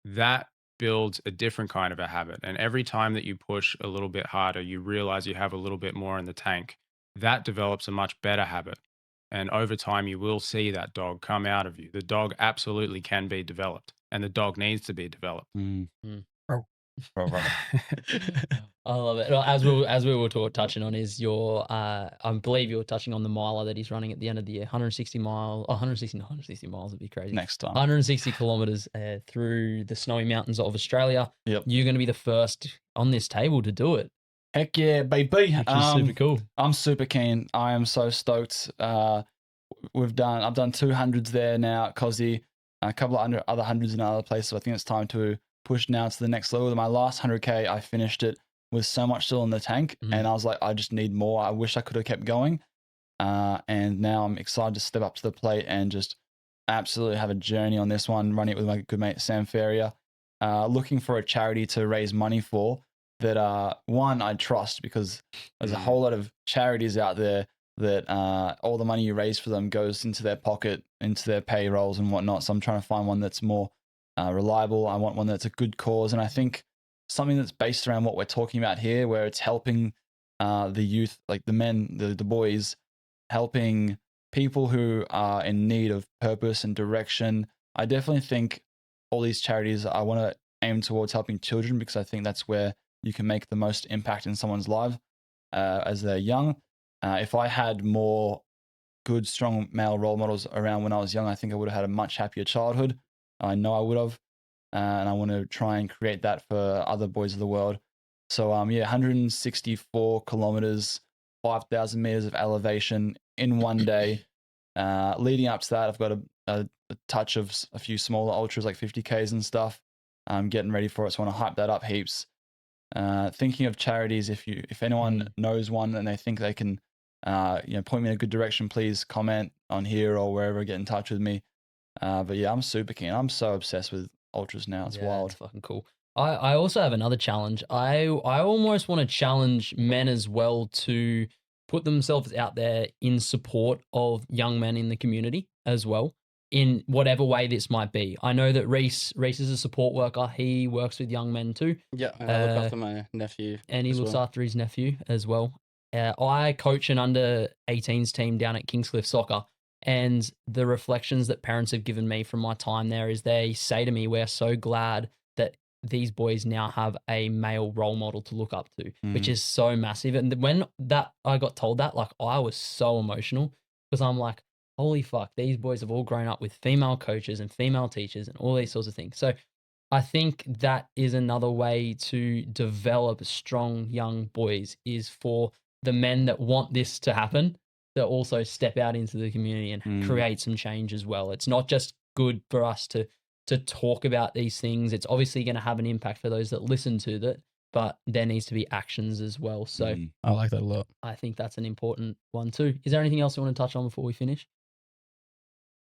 That builds a different kind of a habit. And every time that you push a little bit harder, you realize you have a little bit more in the tank. That develops a much better habit. And over time, you will see that dog come out of you. The dog absolutely can be developed, and the dog needs to be developed. I love it. Well, as we were touching on is your, I believe you were touching on the miler that he's running at the end of the year, 160 miles would be crazy. Next time. 160 kilometers through the snowy mountains of Australia. You're going to be the first on this table to do it. Heck yeah, baby. Which is super cool. I'm super keen. I am so stoked. I've done 200s there now at Cozzy, a couple of other hundreds in other places. So I think it's time to push now to the next level. My last 100K, I finished it with so much still in the tank, and I was like, I just need more. I wish I could have kept going. And now I'm excited to step up to the plate and just absolutely have a journey on this one, running it with my good mate Sam Ferrier, looking for a charity to raise money for that one I trust, because there's a whole lot of charities out there that all the money you raise for them goes into their pocket, into their payrolls and whatnot. So I'm trying to find one that's more reliable. I want one that's a good cause, and I think something that's based around what we're talking about here, where it's helping the youth, like the men, the boys, helping people who are in need of purpose and direction. I definitely think all these charities, I want to aim towards helping children, because I think that's where you can make the most impact in someone's life as they're young. If I had more good, strong male role models around when I was young, I think I would have had a much happier childhood. I know I would have. And I want to try and create that for other boys of the world. So, 164 kilometers, 5,000 meters of elevation in one day. Leading up to that, I've got a touch of a few smaller ultras like 50Ks and stuff. I'm getting ready for it, so I want to hype that up heaps. Thinking of charities, if anyone knows one and they think they can point me in a good direction, please comment on here or wherever, get in touch with me. But yeah, I'm super keen. I'm so obsessed with ultras now. It's wild. It's fucking cool. I also have another challenge. I almost want to challenge men as well to put themselves out there in support of young men in the community as well. in whatever way this might be. I know that Reese is a support worker. He works with young men too. Yeah, I look after my nephew. And he as looks well. after his nephew as well. I coach an under 18s team down at Kingscliff Soccer. And the reflections that parents have given me from my time there is they say to me, we're so glad that these boys now have a male role model to look up to, which is so massive. And when I got told that, like, I was so emotional because I'm like, holy fuck, these boys have all grown up with female coaches and female teachers and all these sorts of things. So I think that is another way to develop strong young boys, is for the men that want this to happen to also step out into the community and create some change as well. It's not just good for us to talk about these things. It's obviously going to have an impact for those that listen to that, but there needs to be actions as well. So I like that a lot. I think that's an important one too. Is there anything else you want to touch on before we finish?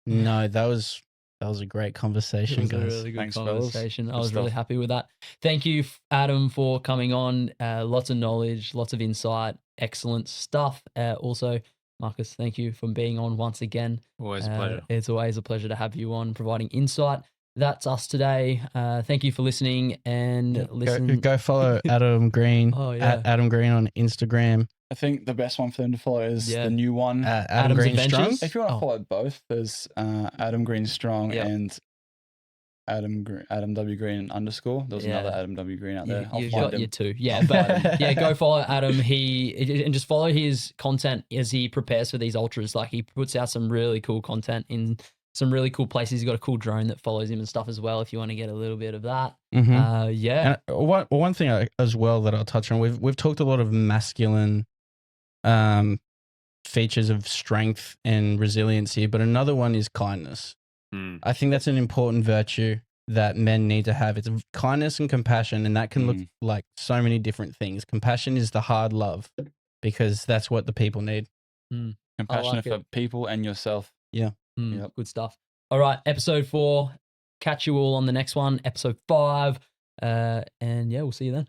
No, that was a great conversation, It was guys. a really good Thanks, conversation. fellas. I was Good really stuff. happy with that. Thank you, Adam, for coming on. Lots of knowledge, lots of insight, excellent stuff. Also, Marcus, thank you for being on once again. Always a pleasure. It's always a pleasure to have you on, providing insight. That's us today. Thank you for listening and listen. Go follow Adam Green Oh, yeah. at Adam Green on Instagram. I think the best one for them to follow is the new one. Adam Adam's Green Strong. Adventures. If you want to Oh. follow both, there's Adam Green Strong Yep. and Adam W Green _. There's Yeah. another Adam W Green out there. You I'll got find your him. two. Yeah, I'll but find him. yeah, go follow Adam. And just follow his content as he prepares for these ultras. Like, he puts out some really cool content in some really cool places. He's got a cool drone that follows him and stuff as well, if you want to get a little bit of that. Mhm. Yeah. And one thing as well that I'll touch on, we've talked a lot of masculine features of strength and resilience here, but another one is kindness. I think that's an important virtue that men need to have. It's kindness and compassion, and that can look like so many different things. Compassion is the hard love, because that's what the people need. Compassionate like for people and yourself. Yeah. Yep. Good stuff. All right, episode 4. Catch you all on the next one, episode 5. And yeah, we'll see you then.